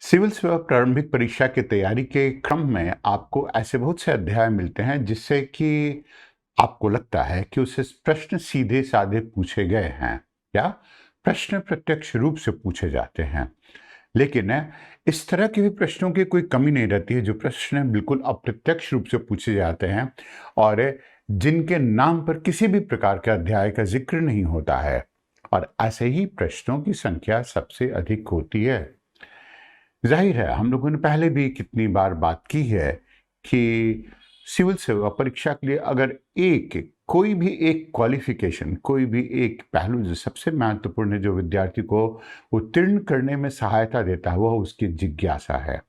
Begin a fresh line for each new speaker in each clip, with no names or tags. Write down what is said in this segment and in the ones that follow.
Civil सेवा प्रारंभिक परीक्षा की तैयारी के क्रम में आपको ऐसे बहुत से अध्याय मिलते हैं जिससे कि आपको लगता है कि उससे प्रश्न सीधे साधे पूछे गए हैं या प्रश्न प्रत्यक्ष रूप से पूछे जाते हैं। लेकिन इस तरह के भी प्रश्नों की कोई कमी नहीं रहती है जो प्रश्न बिल्कुल अप्रत्यक्ष रूप से पूछे जाते हैं और जिनके नाम पर किसी भी प्रकार के अध्याय का जिक्र नहीं होता है, और ऐसे ही प्रश्नों की संख्या सबसे अधिक होती है। जाहिर है, हम लोगों ने पहले भी कितनी बार बात की है कि सिविल सेवा परीक्षा के लिए अगर कोई भी एक क्वालिफिकेशन, कोई भी एक पहलू जो सबसे महत्वपूर्ण है, जो विद्यार्थी को उत्तीर्ण करने में सहायता देता है, वह उसकी जिज्ञासा है।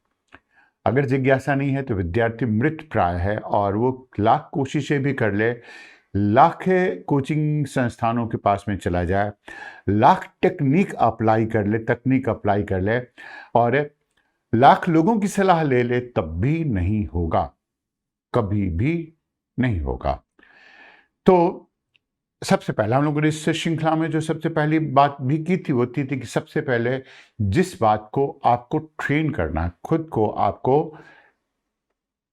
अगर जिज्ञासा नहीं है तो विद्यार्थी मृत प्राय है और वो लाख कोशिशें भी कर ले, लाख कोचिंग संस्थानों के पास में चला जाए, लाख तकनीक अप्लाई कर ले और लाख लोगों की सलाह ले ले, तब भी नहीं होगा, कभी भी नहीं होगा। तो सबसे पहले हम लोगों ने इस श्रृंखला में जो सबसे पहली बात भी की थी, वो थी कि सबसे पहले जिस बात को आपको ट्रेन करना है, खुद को आपको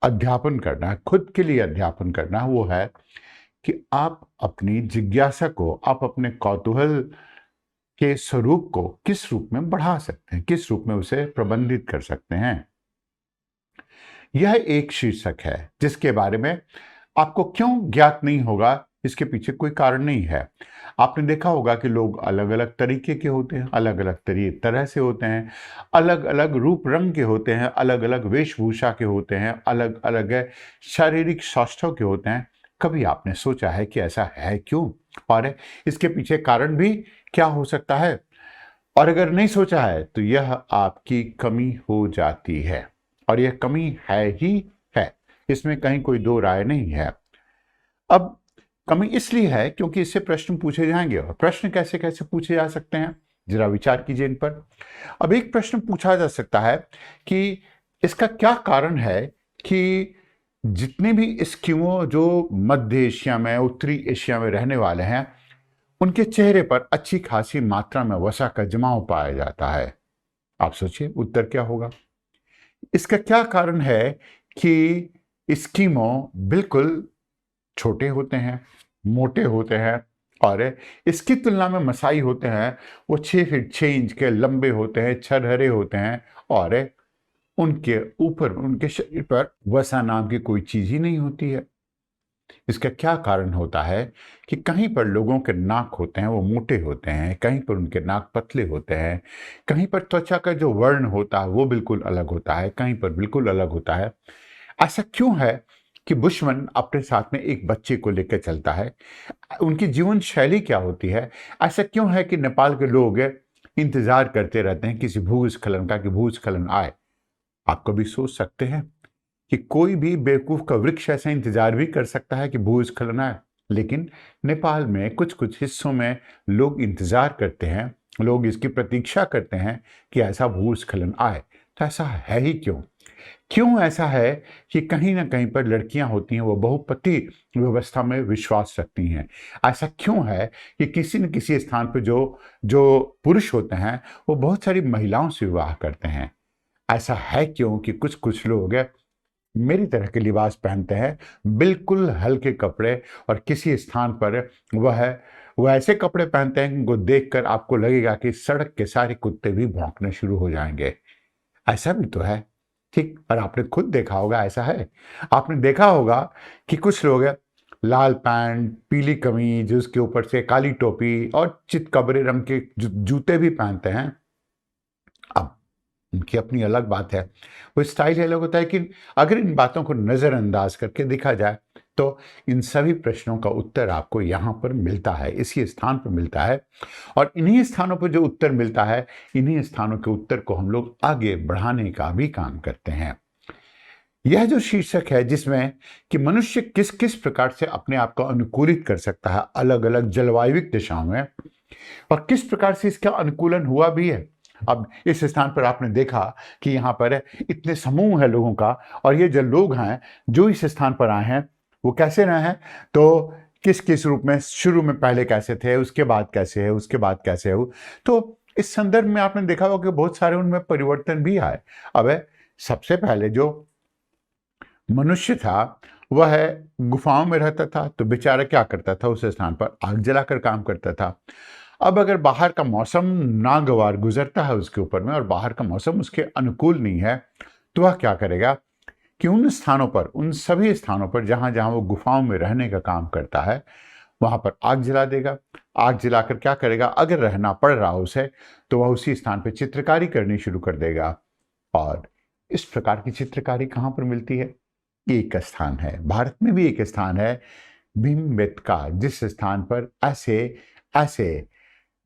अध्यापन करना है, खुद के लिए अध्यापन करना है, वो है कि आप अपनी जिज्ञासा को, आप अपने कौतूहल के स्वरूप को किस रूप में बढ़ा सकते हैं, किस रूप में उसे प्रबंधित कर सकते हैं। यह एक शीर्षक है जिसके बारे में आपको क्यों ज्ञात नहीं होगा, इसके पीछे कोई कारण नहीं है। आपने देखा होगा कि लोग अलग अलग तरीके के होते हैं, अलग अलग तरह से होते हैं, अलग अलग रूप रंग के होते हैं, अलग अलग वेशभूषा के होते हैं, अलग अलग शारीरिक सौष्ठव के होते हैं। कभी आपने सोचा है कि ऐसा है क्यों, और इसके पीछे कारण भी क्या हो सकता है? और अगर नहीं सोचा है तो यह आपकी कमी हो जाती है, और यह कमी है ही है, इसमें कहीं कोई दो राय नहीं है। अब कमी इसलिए है क्योंकि इससे प्रश्न पूछे जाएंगे, और प्रश्न कैसे कैसे पूछे जा सकते हैं, जरा विचार कीजिए इन पर। अब एक प्रश्न पूछा जा सकता है कि इसका क्या कारण है कि जितने भी एस्किमो जो मध्य एशिया में, उत्तरी एशिया में रहने वाले हैं, उनके चेहरे पर अच्छी खासी मात्रा में वसा का जमाव पाया जाता है। आप सोचिए उत्तर क्या होगा। इसका क्या कारण है कि एस्किमो बिल्कुल छोटे होते हैं, मोटे होते हैं, और इसकी तुलना में मसाई होते हैं, वो 6 फीट 6 इंच के लंबे होते हैं, छरहरे होते हैं, और उनके ऊपर, उनके शरीर पर वसा नाम की कोई चीज ही नहीं होती है। इसका क्या कारण होता है कि कहीं पर लोगों के नाक होते हैं वो मोटे होते हैं, कहीं पर उनके नाक पतले होते हैं, कहीं पर त्वचा का जो वर्ण होता है वो बिल्कुल अलग होता है, कहीं पर बिल्कुल अलग होता है। ऐसा क्यों है कि बुशमन अपने साथ में एक बच्चे को लेकर चलता है? उनकी जीवन शैली क्या होती है? ऐसा क्यों है कि नेपाल के लोग इंतजार करते रहते हैं किसी भूस्खलन का, कि भूस्खलन आए? आप कभी सोच सकते हैं कि कोई भी बेवकूफ का वृक्ष ऐसा इंतजार भी कर सकता है कि भूस्खलन आए? लेकिन नेपाल में कुछ कुछ हिस्सों में लोग इंतजार करते हैं, लोग इसकी प्रतीक्षा करते हैं कि ऐसा भूस्खलन आए। तो ऐसा है ही क्यों? क्यों ऐसा है कि कहीं ना कहीं पर लड़कियां होती हैं वो बहुपति व्यवस्था में विश्वास रखती हैं? ऐसा क्यों है कि किसी न किसी स्थान पर जो जो पुरुष होते हैं वो बहुत सारी महिलाओं से विवाह करते हैं? ऐसा है क्यों कि कुछ कुछ लोग मेरी तरह के लिबास पहनते हैं, बिल्कुल हल्के कपड़े, और किसी स्थान पर वह ऐसे कपड़े पहनते हैं जिनको देखकर आपको लगेगा कि सड़क के सारे कुत्ते भी भौंकने शुरू हो जाएंगे। ऐसा भी तो है, ठीक? और आपने खुद देखा होगा, ऐसा है। आपने देखा होगा कि कुछ लोग लाल पैंट, पीली कमीज, उसके ऊपर से काली टोपी और चितकबरे रंग के जूते भी पहनते हैं। अब उनकी अपनी अलग बात है, वो स्टाइल अलग होता है, कि अगर इन बातों को नज़रअंदाज करके देखा जाए तो इन सभी प्रश्नों का उत्तर आपको यहाँ पर मिलता है, इसी स्थान पर मिलता है। और इन्हीं स्थानों पर जो उत्तर मिलता है, इन्हीं स्थानों के उत्तर को हम लोग आगे बढ़ाने का भी काम करते हैं। यह जो शीर्षक है जिसमें कि मनुष्य किस किस प्रकार से अपने आप को अनुकूलित कर सकता है अलग अलग जलवायु दिशाओं में, और किस प्रकार से इसका अनुकूलन हुआ भी है। अब इस स्थान पर आपने देखा कि यहाँ पर इतने समूह है लोगों का, और ये जो लोग हैं जो इस स्थान पर आए हैं वो कैसे रहे हैं, तो किस किस रूप में, शुरू में पहले कैसे थे, उसके बाद कैसे है, उसके बाद कैसे हो। तो इस संदर्भ में आपने देखा होगा कि बहुत सारे उनमें परिवर्तन भी आए। अब सबसे पहले जो मनुष्य था वह गुफाओं में रहता था, तो बेचारा क्या करता था, उस स्थान पर आग जलाकर काम करता था। अब अगर बाहर का मौसम नागवार गुजरता है उसके ऊपर में और बाहर का मौसम उसके अनुकूल नहीं है, तो वह क्या करेगा कि उन स्थानों पर, उन सभी स्थानों पर जहां जहां वो गुफाओं में रहने का काम करता है, वहां पर आग जला देगा। आग जलाकर क्या करेगा, अगर रहना पड़ रहा उसे, तो वह उसी स्थान पर चित्रकारी करनी शुरू कर देगा। और इस प्रकार की चित्रकारी कहां पर मिलती है? एक स्थान है, भारत में भी एक स्थान है, भीमबेटका, जिस स्थान पर ऐसे ऐसे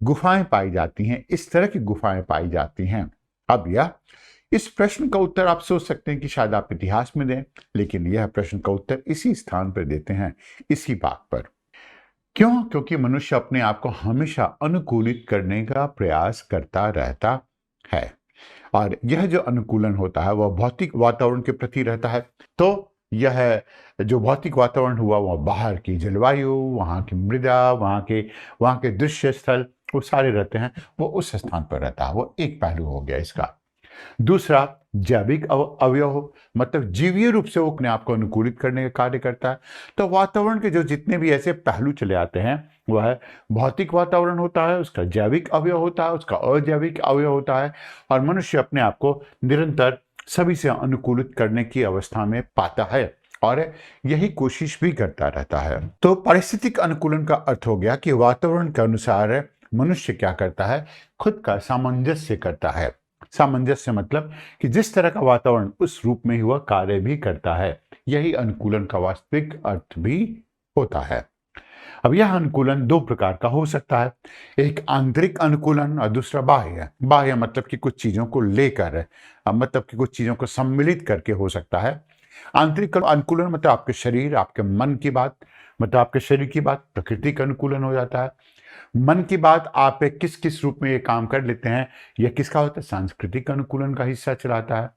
गुफाएं पाई जाती हैं, इस तरह की गुफाएं पाई जाती हैं। अब यह इस प्रश्न का उत्तर आप सोच सकते हैं कि शायद आप इतिहास में दें, लेकिन यह प्रश्न का उत्तर इसी स्थान पर देते हैं, इसी बात पर। क्यों? क्योंकि मनुष्य अपने आप को हमेशा अनुकूलित करने का प्रयास करता रहता है, और यह जो अनुकूलन होता है वह भौतिक वातावरण के प्रति रहता है। तो यह जो भौतिक वातावरण हुआ, वह बाहर की जलवायु, वहाँ की मृदा, वहाँ के दृश्य स्थल, वो सारे रहते हैं, वो उस स्थान पर रहता है। वो एक पहलू हो गया इसका। दूसरा, जैविक अवयव, मतलब जीवीय रूप से वो अपने आप को अनुकूलित करने का कार्य करता है। तो वातावरण के जो जितने भी ऐसे पहलू चले आते हैं, वह भौतिक वातावरण होता है, उसका जैविक अवयव होता है, उसका अजैविक अवयव होता है, और मनुष्य अपने आप को निरंतर सभी से अनुकूलित करने की अवस्था में पाता है और यही कोशिश भी करता रहता है। तो पारिस्थितिक अनुकूलन का अर्थ हो गया कि वातावरण के अनुसार मनुष्य क्या करता है, खुद का सामंजस्य करता है। सामंजस्य मतलब कि जिस तरह का वातावरण उस रूप में हुआ कार्य भी करता है, यही अनुकूलन का वास्तविक अर्थ भी होता है। अब यह अनुकूलन दो प्रकार का हो सकता है, एक आंतरिक अनुकूलन और दूसरा बाह्य। बाह्य मतलब कि कुछ चीजों को लेकर, मतलब कि कुछ चीजों को सम्मिलित करके हो सकता है। आंतरिक अनुकूलन मतलब आपके शरीर, आपके मन की बात, मतलब आपके शरीर की बात, प्रकृति का अनुकूलन हो जाता है। मन की बात, आप किस किस रूप में ये काम कर लेते हैं, यह किसका होता है, सांस्कृतिक अनुकूलन का हिस्सा चलाता है।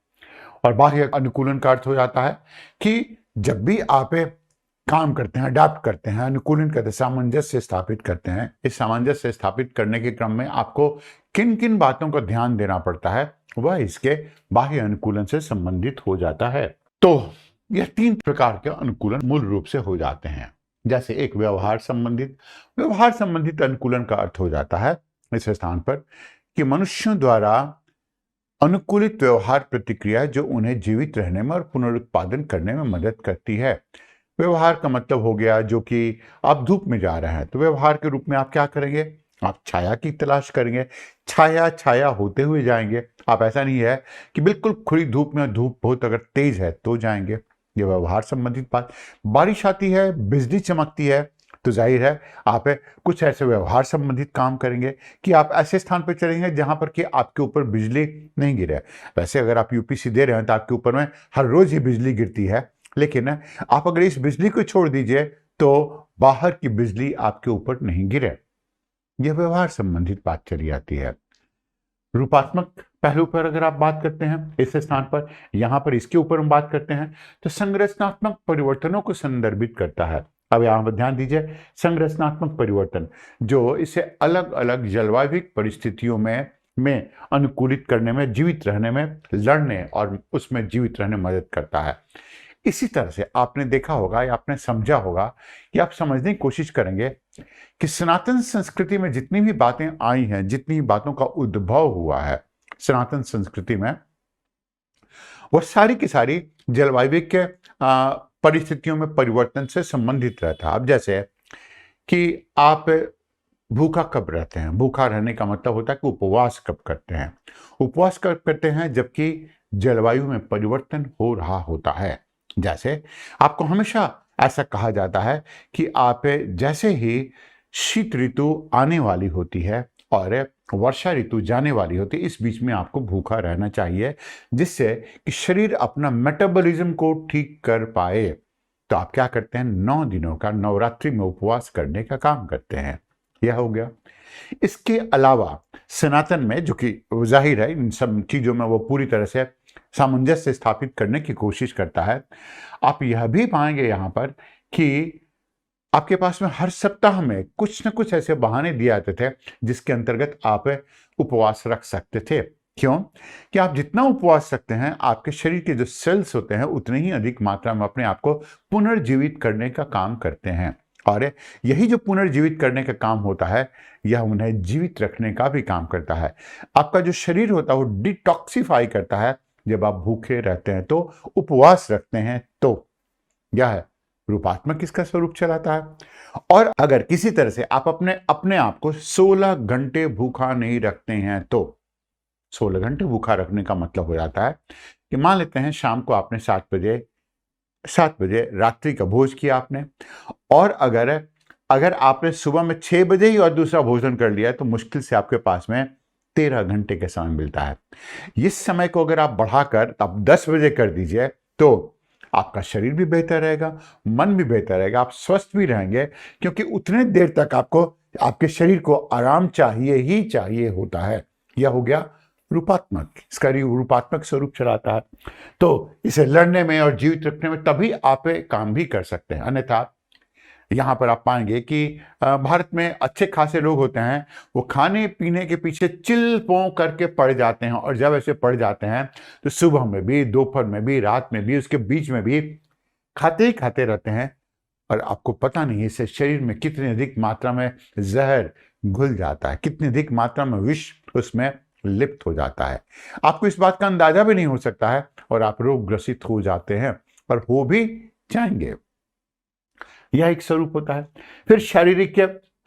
और बाह्य अनुकूलन का अर्थ हो जाता है कि जब भी आप काम करते हैं, अडॉप्ट करते हैं, अनुकूलन करते हैं, सामंजस्य स्थापित करते हैं, इस सामंजस्य स्थापित करने के क्रम में आपको किन किन बातों का ध्यान देना पड़ता है, वह इसके बाह्य अनुकूलन से संबंधित हो जाता है। तो यह तीन प्रकार के अनुकूलन मूल रूप से हो जाते हैं। जैसे एक व्यवहार संबंधित अनुकूलन का अर्थ हो जाता है इस स्थान पर कि मनुष्यों द्वारा अनुकूलित व्यवहार प्रतिक्रिया जो उन्हें जीवित रहने में और पुनरुत्पादन करने में मदद करती है। व्यवहार का मतलब हो गया, जो कि आप धूप में जा रहे हैं तो व्यवहार के रूप में आप क्या करेंगे, आप छाया की तलाश करेंगे, छाया होते हुए जाएंगे। आप ऐसा नहीं है कि बिल्कुल खुली धूप में, धूप बहुत अगर तेज है तो जाएंगे, ये व्यवहार संबंधित बात। बारिश आती है, बिजली चमकती है, तो जाहिर है आप कुछ ऐसे व्यवहार संबंधित काम करेंगे कि आप ऐसे स्थान पर चलेंगे जहां पर कि आपके ऊपर बिजली नहीं गिरे। वैसे अगर आप यूपीसी दे रहे हैं तो आपके ऊपर में हर रोज ही बिजली गिरती है, लेकिन आप अगर इस बिजली को छोड़ दीजिए तो बाहर की बिजली आपके ऊपर नहीं गिरे। यह व्यवहार संबंधित बात चली आती है। रूपात्मक पहलू पर अगर आप बात करते हैं इस स्थान पर, यहां पर इसके ऊपर हम बात करते हैं, तो संरचनात्मक परिवर्तनों को संदर्भित करता है। अब यहां पर ध्यान दीजिए, संरचनात्मक परिवर्तन जो इसे अलग अलग जलवायु परिस्थितियों में अनुकूलित करने में, जीवित रहने में, लड़ने और उसमें जीवित रहने में मदद करता है। इसी तरह से आपने देखा होगा या आपने समझा होगा कि आप समझने की कोशिश करेंगे कि सनातन संस्कृति में जितनी भी बातें आई हैं, जितनी बातों का उद्भव हुआ है सनातन संस्कृति में, वह सारी की सारी जलवायु के परिस्थितियों में परिवर्तन से संबंधित रहता है। अब जैसे कि आप भूखा कब रहते हैं, भूखा रहने का मतलब होता है कि उपवास कब करते हैं। उपवास कब करते हैं, जबकि जलवायु में परिवर्तन हो रहा होता है। जैसे आपको हमेशा ऐसा कहा जाता है कि आप जैसे ही शीत ऋतु आने वाली होती है और वर्षा ऋतु जाने वाली होती है, इस बीच में आपको भूखा रहना चाहिए, जिससे कि शरीर अपना मेटाबॉलिज्म को ठीक कर पाए। तो आप क्या करते हैं, 9 दिनों का नवरात्रि में उपवास करने का काम करते हैं। यह हो गया। इसके अलावा सनातन में, जो कि जाहिर है इन सब चीजों में वो पूरी तरह से सामंजस्य स्थापित करने की कोशिश करता है, आप यह भी पाएंगे यहां पर कि आपके पास में हर सप्ताह में कुछ न कुछ ऐसे बहाने दिए जाते थे जिसके अंतर्गत आप उपवास रख सकते थे। क्यों? कि आप जितना उपवास रखते हैं, आपके शरीर के जो सेल्स होते हैं उतने ही अधिक मात्रा में अपने आप को पुनर्जीवित करने का काम करते हैं। और यही जो पुनर्जीवित करने का काम होता है, यह उन्हें जीवित रखने का भी काम करता है। आपका जो शरीर होता है वो डिटॉक्सिफाई करता है जब आप भूखे रहते हैं, तो उपवास रखते हैं, तो यह है रूपात्मक इसका स्वरूप चलाता है। और अगर किसी तरह से आप अपने अपने आप को 16 घंटे भूखा नहीं रखते हैं, तो 16 घंटे भूखा रखने का मतलब हो जाता है कि मान लेते हैं शाम को आपने 7 बजे रात्रि का भोज किया आपने, और अगर अगर आपने सुबह में 6 बजे ही और दूसरा भोजन कर लिया, तो मुश्किल से आपके पास में 13 घंटे का समय मिलता है। इस समय को अगर आप बढ़ाकर अब 10 बजे कर दीजिए, तो आपका शरीर भी बेहतर रहेगा, मन भी बेहतर रहेगा, आप स्वस्थ भी रहेंगे, क्योंकि उतने देर तक आपको आपके शरीर को आराम चाहिए ही चाहिए होता है। यह हो गया रूपात्मक, इसका रूपात्मक स्वरूप चलाता है। तो इसे लड़ने में और जीवित रखने में तभी आप काम भी कर सकते हैं। अन्यथा यहाँ पर आप पाएंगे कि भारत में अच्छे खासे लोग होते हैं, वो खाने पीने के पीछे चिल पों करके पड़ जाते हैं, और जब ऐसे पड़ जाते हैं तो सुबह में भी, दोपहर में भी, रात में भी, उसके बीच में भी खाते ही खाते रहते हैं, और आपको पता नहीं इससे शरीर में कितनी अधिक मात्रा में जहर घुल जाता है, कितनी अधिक मात्रा में विष उसमें लिप्त हो जाता है। आपको इस बात का अंदाजा भी नहीं हो सकता है, और आप रोग ग्रसित हो जाते हैं, और हो भी जाएंगे। यह एक स्वरूप होता है। फिर शारीरिक के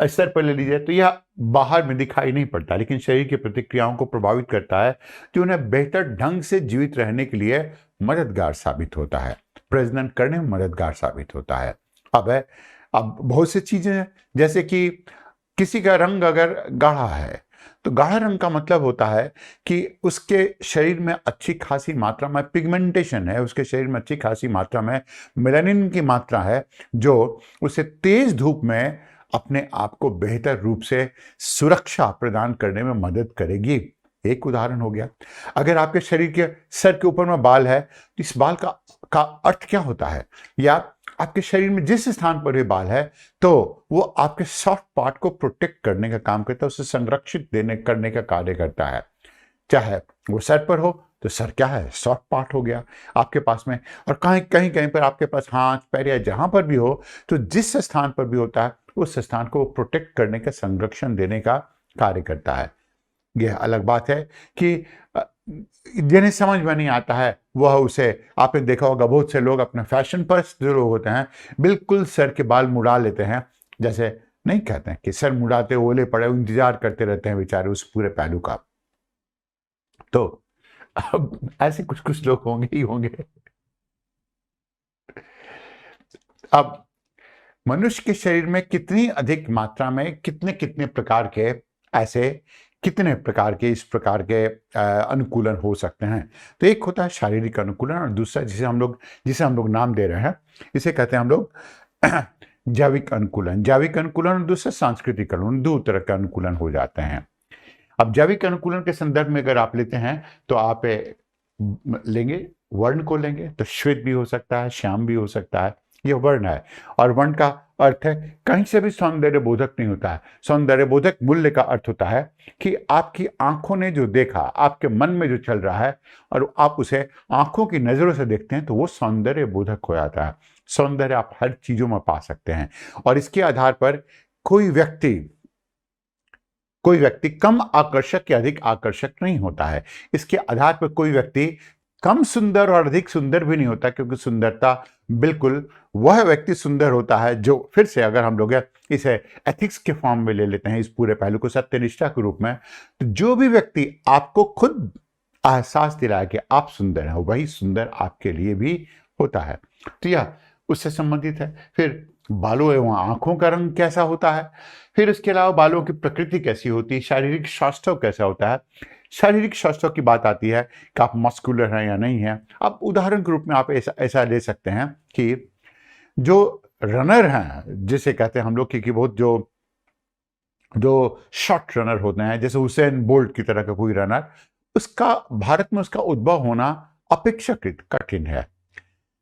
स्तर पर ले लीजिए, तो यह बाहर में दिखाई नहीं पड़ता, लेकिन शरीर की प्रतिक्रियाओं को प्रभावित करता है, जो उन्हें बेहतर ढंग से जीवित रहने के लिए मददगार साबित होता है, प्रजनन करने में मददगार साबित होता है। अब बहुत सी चीजें हैं, जैसे कि किसी का रंग अगर गाढ़ा है, तो गाढ़ा रंग का मतलब होता है कि उसके शरीर में अच्छी खासी मात्रा में पिगमेंटेशन है, उसके शरीर में अच्छी खासी मात्रा में मेलानिन की मात्रा है, जो उसे तेज धूप में अपने आप को बेहतर रूप से सुरक्षा प्रदान करने में मदद करेगी। एक उदाहरण हो गया। अगर आपके शरीर के सर के ऊपर में बाल है, तो इस बाल का अर्थ क्या होता है, या आपके शरीर में जिस स्थान पर भी बाल है, तो वो आपके सॉफ्ट पार्ट को प्रोटेक्ट करने का काम करता है, उसे संरक्षित करने का कार्य करता है। चाहे वो सर पर हो, तो सर क्या है, सॉफ्ट पार्ट हो गया आपके पास में। और कहीं कहीं कहीं पर आपके पास हाथ पैर या जहां पर भी हो, तो जिस स्थान पर भी होता है उस स्थान को प्रोटेक्ट करने का, संरक्षण देने का कार्य करता है। यह अलग बात है कि जिन्हें समझ में नहीं आता है, वह उसे, आपने देखा होगा बहुत से लोग अपने फैशन पर जो लोग होते हैं, बिल्कुल सर के बाल मुड़ा लेते हैं, जैसे नहीं कहते हैं कि सर मुड़ाते ओले पड़े, इंतजार करते रहते हैं बेचारे उस पूरे पहलू का। तो अब ऐसे कुछ कुछ लोग होंगे ही होंगे। अब मनुष्य के शरीर में कितनी अधिक मात्रा में कितने कितने प्रकार के ऐसे कितने प्रकार के इस प्रकार के अनुकूलन हो सकते हैं। तो एक होता है शारीरिक अनुकूलन, और दूसरा जिसे हम लोग नाम दे रहे हैं, इसे कहते हैं हम लोग जैविक अनुकूलन। जैविक अनुकूलन और दूसरा सांस्कृतिक अनुकूलन, दो तरह का अनुकूलन हो जाते हैं। अब जैविक अनुकूलन के संदर्भ में अगर आप लेते हैं, तो आप लेंगे वर्ण को लेंगे, तो श्वेत भी हो सकता है, श्याम भी हो सकता है, यह वर्ण है। और वर्ण का अर्थ है कहीं से भी सौंदर्य बोधक नहीं होता है। सौंदर्य बोधक मूल्य का अर्थ होता है कि आपकी आंखों ने जो देखा, आपके मन में जो चल रहा है, और आप उसे आंखों की नजरों से देखते हैं, तो वो सौंदर्य बोधक हो जाता है। सौंदर्य आप हर चीजों में पा सकते हैं, और इसके आधार पर कोई व्यक्ति कम आकर्षक या अधिक आकर्षक नहीं होता है। इसके आधार पर कोई व्यक्ति कम सुंदर और अधिक सुंदर भी नहीं होता, क्योंकि सुंदरता बिल्कुल वह व्यक्ति सुंदर होता है जो, फिर से अगर हम लोग इसे एथिक्स के फॉर्म में ले लेते हैं, इस पूरे पहलू को सत्यनिष्ठा के रूप में, तो जो भी व्यक्ति आपको खुद एहसास दिलाए कि आप सुंदर हैं, वही सुंदर आपके लिए भी होता है। तो यह उससे संबंधित है। फिर बालों एवं आंखों का रंग कैसा होता है, फिर इसके अलावा बालों की प्रकृति कैसी होती है, शारीरिक स्वास्थ्य कैसा होता है। शारीरिक स्वास्थ्य की बात आती है कि आप मस्कुलर हैं या नहीं है। अब उदाहरण के रूप में आप ऐसा ले सकते हैं कि जो रनर हैं, जिसे कहते हैं हम लोग कि बहुत जो शॉर्ट रनर होते हैं, जैसे हुसैन बोल्ट की तरह का कोई रनर, उसका भारत में उसका उद्भव होना अपेक्षाकृत कठिन है।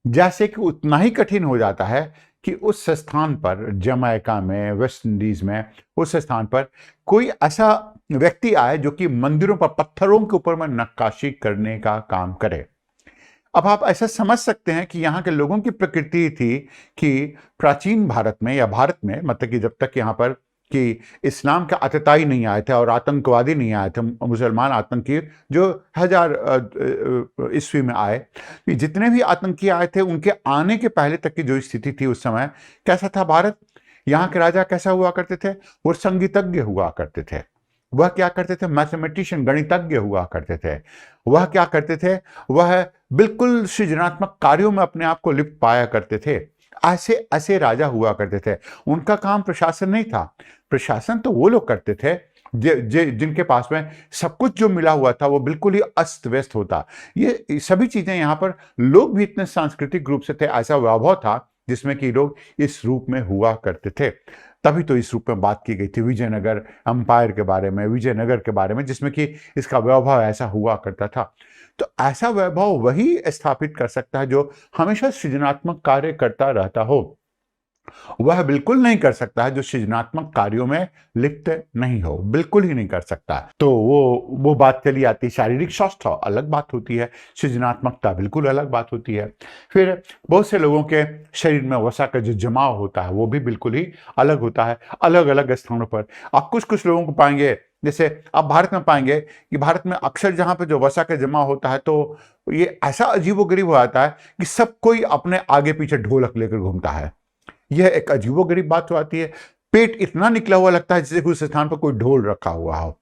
जैसे कि उतना ही कठिन हो जाता है कि उस स्थान पर, जमैका में, वेस्ट इंडीज में, उस स्थान पर कोई ऐसा व्यक्ति आए जो कि मंदिरों पर पत्थरों के ऊपर में नक्काशी करने का काम करे। अब आप ऐसा समझ सकते हैं कि यहाँ के लोगों की प्रकृति थी कि प्राचीन भारत में या भारत में, मतलब कि जब तक यहाँ पर कि इस्लाम के आतताई नहीं आए थे और आतंकवादी नहीं आए थे, मुसलमान आतंकी जो 1000 ईस्वी में आए, कि जितने भी आतंकी आए थे उनके आने के पहले तक की जो स्थिति थी उस समय, कैसा था भारत? यहाँ के राजा कैसा हुआ करते थे? वो संगीतज्ञ हुआ करते थे। वह क्या करते थे? मैथमेटिशियन, गणितज्ञ हुआ करते थे। वह क्या करते थे? वह बिल्कुल सृजनात्मक कार्यों में अपने आप को लिप्त पाया करते थे। ऐसे ऐसे राजा हुआ करते थे। उनका काम प्रशासन नहीं था। प्रशासन तो वो लोग करते थे जिनके पास में सब कुछ जो मिला हुआ था वो बिल्कुल ही अस्त व्यस्त होता। ये सभी चीजें यहाँ पर, लोग भी इतने सांस्कृतिक रूप से थे, ऐसा वैभव था जिसमें कि लोग इस रूप में हुआ करते थे। तभी तो इस रूप में बात की गई थी विजयनगर अंपायर के बारे में, विजयनगर के बारे में, जिसमें कि इसका वैभव ऐसा हुआ करता था। तो ऐसा वैभव वही स्थापित कर सकता है जो हमेशा सृजनात्मक कार्य करता रहता हो। वह बिल्कुल नहीं कर सकता है जो सृजनात्मक कार्यों में लिप्त नहीं हो, बिल्कुल ही नहीं कर सकता। तो वो बात चली आती। शारीरिक स्वास्थ्य अलग बात होती है, सृजनात्मकता बिल्कुल अलग बात होती है। फिर बहुत से लोगों के शरीर में वसा का जो जमाव होता है वो भी बिल्कुल ही अलग होता है, अलग अलग स्थानों पर। आप कुछ कुछ लोगों को पाएंगे, जैसे आप भारत में पाएंगे कि भारत में अक्सर जहां पर जो वसा का जमा होता है तो ये ऐसा अजीबोगरीब हो जाता है कि सब कोई अपने आगे पीछे ढोलक लेकर घूमता है। यह एक अजीबोगरीब बात हो आती है। पेट इतना निकला हुआ लगता है जैसे उस स्थान पर कोई ढोल रखा हुआ हो।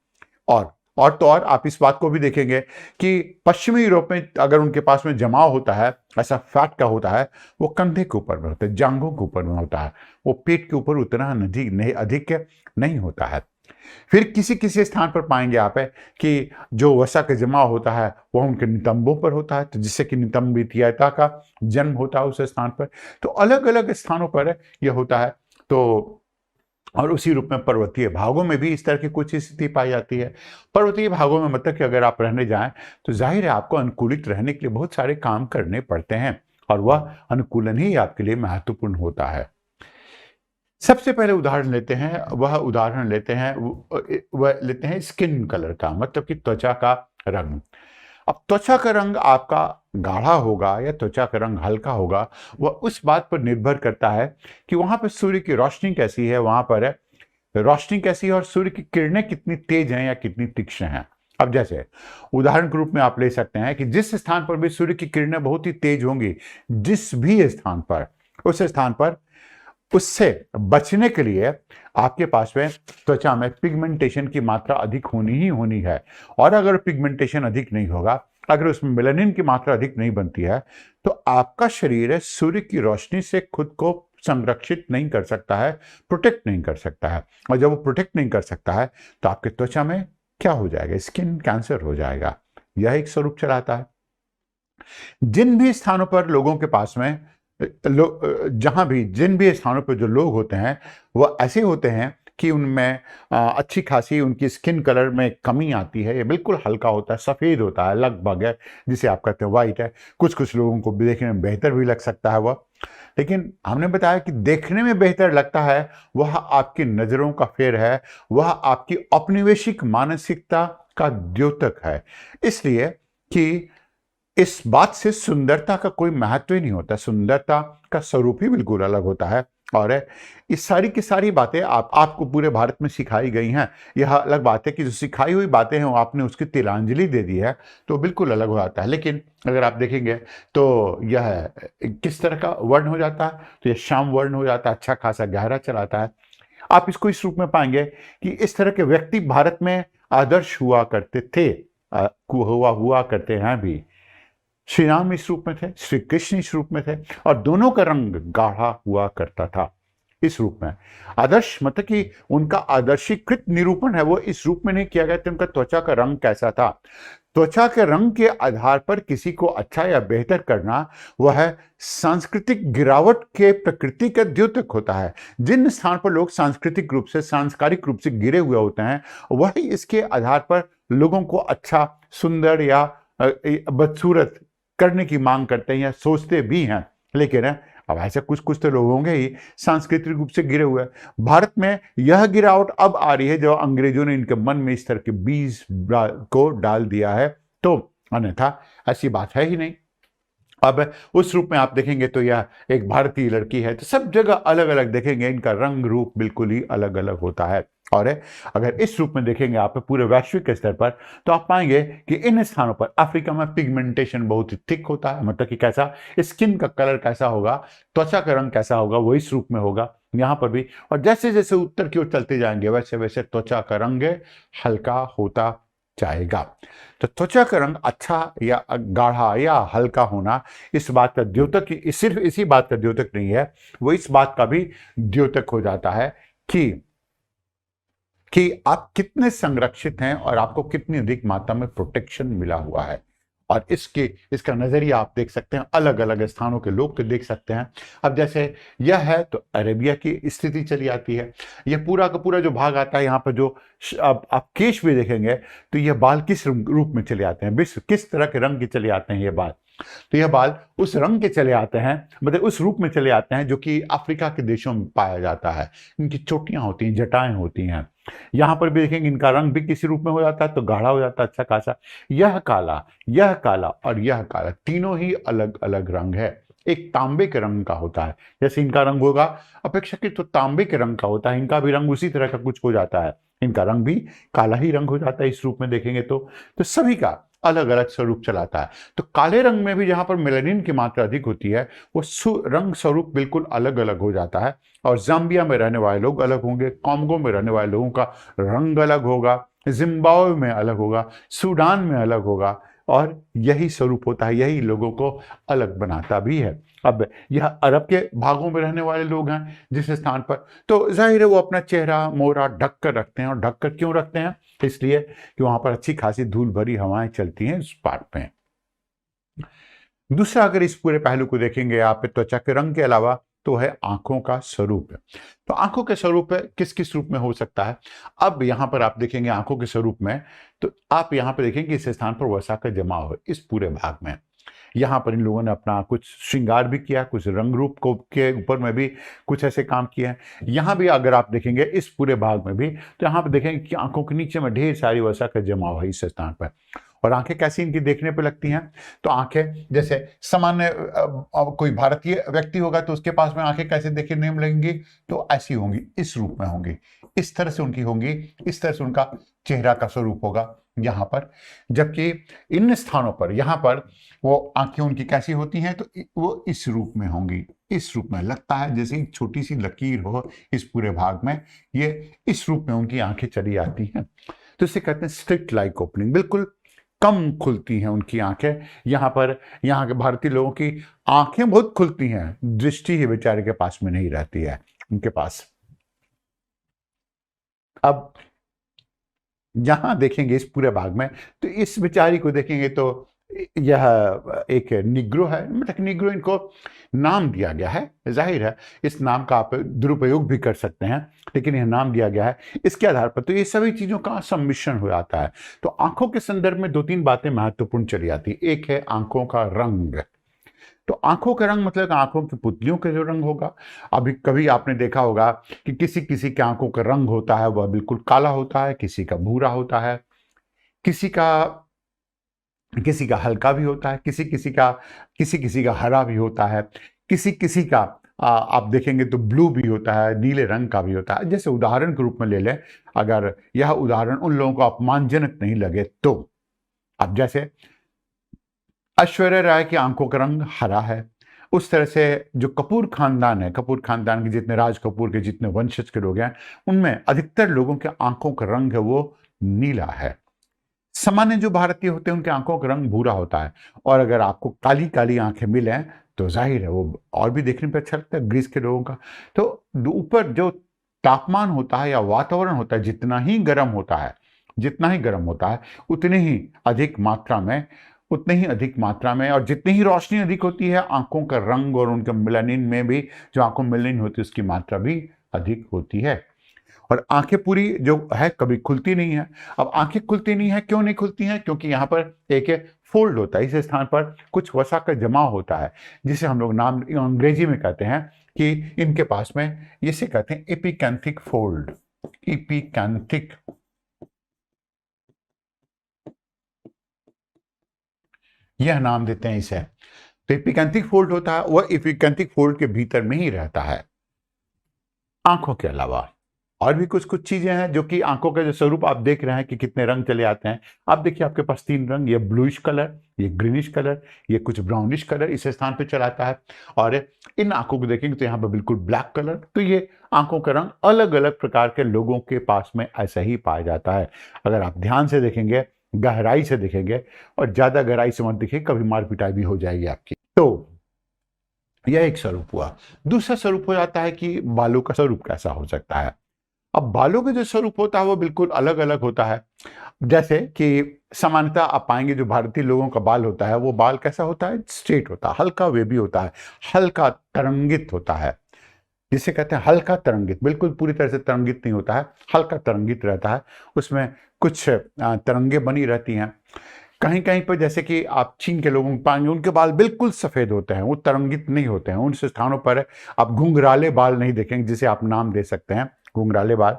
और तो और आप इस बात को भी देखेंगे कि पश्चिमी यूरोप में अगर उनके पास में जमाव होता है, ऐसा फैट का होता है, वो कंधे के ऊपर में होता है, जांघों के ऊपर में होता है, वो पेट के ऊपर उतना अधिक नहीं होता है। फिर किसी किसी स्थान पर पाएंगे आप है कि जो वसा का जमा होता है वह उनके नितंबों पर होता है, तो जिससे कि नितंबितीयता का जन्म होता है उस स्थान पर। तो अलग अलग स्थानों पर यह होता है। तो और उसी रूप में पर्वतीय भागों में भी इस तरह की कुछ स्थिति पाई जाती है। पर्वतीय भागों में मतलब कि अगर आप रहने जाएं तो जाहिर है आपको अनुकूलित रहने के लिए बहुत सारे काम करने पड़ते हैं, और वह अनुकूलन ही आपके लिए महत्वपूर्ण होता है। सबसे पहले उदाहरण लेते हैं, वह लेते हैं स्किन कलर का, मतलब कि त्वचा का रंग। अब त्वचा का रंग आपका गाढ़ा होगा या त्वचा का रंग हल्का होगा, वह उस बात पर निर्भर करता है कि वहां पर सूर्य की रोशनी कैसी है, वहां पर रोशनी कैसी है और सूर्य की किरणें कितनी तेज हैं या कितनी तीक्ष्ण हैं। अब जैसे उदाहरण के रूप में आप ले सकते हैं कि जिस स्थान पर भी सूर्य की किरणें बहुत ही तेज होंगी, जिस भी स्थान पर, उस स्थान पर उससे बचने के लिए आपके पास में त्वचा में पिगमेंटेशन की मात्रा अधिक होनी ही होनी है। और अगर पिगमेंटेशन अधिक नहीं होगा, अगर उसमें मेलानिन की मात्रा अधिक नहीं बनती है, तो आपका शरीर सूर्य की रोशनी से खुद को संरक्षित नहीं कर सकता है, प्रोटेक्ट नहीं कर सकता है। और जब वो प्रोटेक्ट नहीं कर सकता है तो आपके त्वचा में क्या हो जाएगा? स्किन कैंसर हो जाएगा। यह एक स्वरूप चलाता है। जिन भी स्थानों पर लोगों के पास में जिन भी स्थानों पर जो लोग होते हैं वह ऐसे होते हैं कि उनमें अच्छी खासी उनकी स्किन कलर में कमी आती है, ये बिल्कुल हल्का होता है, सफ़ेद होता है लगभग, है जिसे आप कहते हैं वाइट है। कुछ कुछ लोगों को देखने में बेहतर भी लग सकता है वह, लेकिन हमने बताया कि देखने में बेहतर लगता है वह आपकी नज़रों का फेर है, वह आपकी औपनिवेशिक मानसिकता का द्योतक है। इसलिए कि इस बात से सुंदरता का कोई महत्व ही नहीं होता, सुंदरता का स्वरूप ही बिल्कुल अलग होता है। और इस सारी की सारी बातें आपको पूरे भारत में सिखाई गई हैं। यह अलग बात है कि जो सिखाई हुई बातें हैं वो आपने उसकी तिलांजलि दे दी है, तो बिल्कुल अलग हो जाता है। लेकिन अगर आप देखेंगे तो यह किस तरह का वर्ण हो जाता है, तो यह श्याम वर्ण हो जाता है, अच्छा खासा गहरा चलाता है। आप इसको इस रूप में पाएंगे कि इस तरह के व्यक्ति भारत में आदर्श हुआ करते थे, हुआ करते हैं भी। श्री राम इस रूप में थे, श्री कृष्ण इस रूप में थे, और दोनों का रंग गाढ़ा हुआ करता था इस रूप में। आदर्श मतलब कि उनका आदर्शीकृत निरूपण है वो इस रूप में नहीं किया गया कि उनका त्वचा का रंग कैसा था। त्वचा के रंग के आधार पर किसी को अच्छा या बेहतर करना वह सांस्कृतिक गिरावट के प्रकृति का द्योतक होता है। जिन स्थान पर लोग सांस्कृतिक रूप से, सांस्कारिक रूप से गिरे हुए होते हैं, वही इसके आधार पर लोगों को अच्छा, सुंदर या बदसूरत करने की मांग करते हैं या सोचते भी हैं। लेकिन अब ऐसे कुछ कुछ तो लोग होंगे ही सांस्कृतिक रूप से गिरे हुए। भारत में यह गिरावट अब आ रही है जब अंग्रेजों ने इनके मन में इस तरह के बीज को डाल दिया है, तो अन्यथा ऐसी बात है ही नहीं। अब उस रूप में आप देखेंगे तो यह एक भारतीय लड़की है, तो सब जगह अलग अलग देखेंगे इनका रंग रूप बिल्कुल ही अलग अलग होता है। और अगर इस रूप में देखेंगे आप पूरे वैश्विक स्तर पर, तो आप पाएंगे कि इन स्थानों पर अफ्रीका में पिगमेंटेशन बहुत ही थिक होता है, मतलब कि कैसा स्किन का कलर कैसा होगा, त्वचा का रंग कैसा होगा, वो इस रूप में होगा यहाँ पर भी। और जैसे जैसे उत्तर की ओर चलते जाएंगे वैसे वैसे त्वचा का रंग हल्का होता जाएगा। तो त्वचा का रंग अच्छा या गाढ़ा या हल्का होना इस बात का द्योतक, सिर्फ इसी बात का द्योतक नहीं है, वो इस बात का भी द्योतक हो जाता है कि आप कितने संरक्षित हैं और आपको कितनी अधिक मात्रा में प्रोटेक्शन मिला हुआ है। और इसका नजरिया आप देख सकते हैं, अलग अलग स्थानों के लोग को देख सकते हैं। अब जैसे यह है तो अरेबिया की स्थिति चली आती है। यह पूरा का पूरा जो भाग आता है यहाँ पर, जो अब आप केश भी देखेंगे तो यह बाल किस रूप में चले आते हैं, किस तरह के रंग के चले आते हैं ये बाल। तो यह बाल उस रंग के चले आते हैं, मतलब उस रूप में चले आते हैं जो कि अफ्रीका के देशों में पाया जाता है। इनकी चोटियां होती हैं, जटाएं होती हैं। यहां पर भी देखेंगे इनका रंग भी किसी रूप में हो जाता है, तो गाढ़ा हो जाता है अच्छा खासा। यह काला और यह काला, तीनों ही अलग अलग रंग है। एक तांबे के रंग का होता है, जैसे इनका रंग होगा अपेक्षाकृत तो तांबे के रंग का होता है, इनका भी रंग उसी तरह का कुछ हो जाता है। इनका रंग भी काला ही रंग हो जाता है इस रूप में देखेंगे तो सभी का अलग अलग स्वरूप चलाता है। तो काले रंग में भी जहां पर मेलानिन की मात्रा अधिक होती है, वो रंग स्वरूप बिल्कुल अलग अलग हो जाता है। और जाम्बिया में रहने वाले लोग अलग होंगे, कॉन्गो में रहने वाले लोगों का रंग अलग होगा, जिम्बाब्वे में अलग होगा, सूडान में अलग होगा। और यही स्वरूप होता है, यही लोगों को अलग बनाता भी है। अब यह अरब के भागों में रहने वाले लोग हैं जिस स्थान पर, तो जाहिर है वो अपना चेहरा मोहरा ढक कर रखते हैं। और ढक कर क्यों रखते हैं? इसलिए कि वहां पर अच्छी खासी धूल भरी हवाएं चलती हैं उस पार्ट में। दूसरा, अगर इस पूरे पहलू को देखेंगे आप त्वचा के रंग के अलावा, तो है आंखों का स्वरूप। तो आंखों के स्वरूप किस किस रूप में हो सकता है? अब यहां पर आप देखेंगे आंखों के स्वरूप में, तो आप यहां पर देखेंगे इस स्थान पर वसा का जमाव है इस पूरे भाग में। यहाँ पर इन लोगों ने अपना कुछ श्रृंगार भी किया, कुछ रंग रूप को के ऊपर में भी कुछ ऐसे काम किए हैं। यहाँ भी अगर आप देखेंगे इस पूरे भाग में भी, तो यहाँ पर देखेंगे कि आंखों के नीचे में ढेर सारी वसा का जमाव है इस स्थान पर। और आंखें कैसी इनकी देखने पे लगती हैं? तो आंखें जैसे सामान्य कोई भारतीय व्यक्ति होगा तो उसके पास में आंखें कैसे देखने में लगेंगी? तो ऐसी होंगी, इस रूप में होंगी, इस तरह से उनकी होंगी, इस तरह से उनका चेहरा का स्वरूप होगा यहाँ पर। जबकि इन स्थानों पर यहाँ पर वो आंखें उनकी कैसी होती हैं? तो वो इस रूप में होंगी, इस रूप में लगता है जैसे एक छोटी सी लकीर हो इस पूरे भाग में, ये इस रूप में उनकी आंखें चली आती हैं। तो इसे कहते हैं स्ट्रिक्ट लाइक ओपनिंग, बिल्कुल कम खुलती हैं उनकी आंखें। यहाँ पर यहाँ के भारतीय लोगों की आंखें बहुत खुलती हैं, दृष्टि ही बेचारे के पास में नहीं रहती है उनके पास। अब यहां देखेंगे इस पूरे भाग में, तो इस बेचारी को देखेंगे तो यह एक निग्रो है, मतलब निग्रो इनको नाम दिया गया है। जाहिर है इस नाम का आप दुरुपयोग भी कर सकते हैं, लेकिन यह नाम दिया गया है इसके आधार पर। तो ये सभी चीजों का सम्मिश्रण हो जाता है। तो आंखों के संदर्भ में दो तीन बातें महत्वपूर्ण चली आती है। एक है आंखों का रंग। तो आंखों का रंग मतलब आंखों की पुतलियों का जो रंग होगा। अभी कभी आपने देखा होगा कि किसी किसी के आंखों का रंग होता है वह बिल्कुल काला होता है, किसी का भूरा होता है, किसी का हल्का भी होता है, किसी किसी का हरा भी होता है, किसी किसी का आप देखेंगे तो ब्लू भी होता है, नीले रंग का भी होता है। जैसे उदाहरण के रूप में ले लें, अगर यह उदाहरण उन लोगों को अपमानजनक नहीं लगे तो, अब जैसे ऐश्वर्या राय की आंखों का रंग हरा है, उस तरह से जो कपूर खानदान है, कपूर खानदान के जितने राज कपूर के जितने वंशज के लोग हैं, उनमें अधिकतर लोगों के आंखों का रंग है वो नीला है। सामान्य जो भारतीय होते हैं उनके आंखों का रंग भूरा होता है। और अगर आपको काली काली आंखें मिले तो जाहिर है वो और भी देखने पर अच्छा लगता है ग्रीस के लोगों का। तो ऊपर जो तापमान होता है या वातावरण होता है, जितना ही गर्म होता है उतनी ही अधिक मात्रा में और जितनी ही रोशनी अधिक होती है, आंखों का रंग और उनके मेलानिन में भी, जो आंखों में मेलानिन होती है उसकी मात्रा भी अधिक होती है। और आंखें पूरी जो है कभी खुलती नहीं है। अब आंखें खुलती नहीं है, क्यों नहीं खुलती हैं? क्योंकि यहाँ पर एक फोल्ड होता है, इस स्थान पर कुछ वसा का जमाव होता है, जिसे हम लोग नाम अंग्रेजी में कहते हैं कि इनके पास में, इसे कहते हैं एपिकैंथिक फोल्ड। एपिकैंथिक, यह नाम देते हैं इसे। तो एपिकैंथिक फोल्ड होता है, वह एपिकैंथिक फोल्ड के भीतर में ही रहता है। आंखों के अलावा और भी कुछ कुछ चीजें हैं जो कि आंखों का जो स्वरूप आप देख रहे हैं कि कितने रंग चले आते हैं। आप देखिए आपके पास 3 रंग, ये ब्लूइश कलर, ये ग्रीनिश कलर, ये कुछ ब्राउनिश कलर इस स्थान पे चलाता है। और इन आंखों को देखेंगे तो यहाँ पर बिल्कुल ब्लैक कलर। तो ये आंखों का रंग अलग अलग प्रकार के लोगों के पास में ऐसा ही पाया जाता है। अगर आप ध्यान से देखेंगे, गहराई से देखेंगे, और ज्यादा गहराई से मत देखिए, कभी मार पिटाई भी हो जाएगी आपकी। तो यह एक स्वरूप हुआ। दूसरा स्वरूप हो जाता है कि बालों का स्वरूप कैसा हो सकता है। अब बालों का जो स्वरूप होता है वो बिल्कुल अलग अलग होता है। जैसे कि सामान्यतः आप पाएंगे जो भारतीय लोगों का बाल होता है, वो बाल कैसा होता है? स्ट्रेट होता है, हल्का वेवी होता है, हल्का तरंगित होता है, जिसे कहते हैं हल्का तरंगित। बिल्कुल पूरी तरह से तरंगित नहीं होता है, हल्का तरंगित रहता है, उसमें कुछ तरंगे बनी रहती हैं। कहीं कहीं पर जैसे कि आप चीन के लोगों को पाएंगे, उनके बाल बिल्कुल सफेद होते हैं, वो तरंगित नहीं होते हैं। उन स्थानों पर आप घुंघराले बाल नहीं देखेंगे, जिसे आप नाम दे सकते हैं घुंघराले बाल।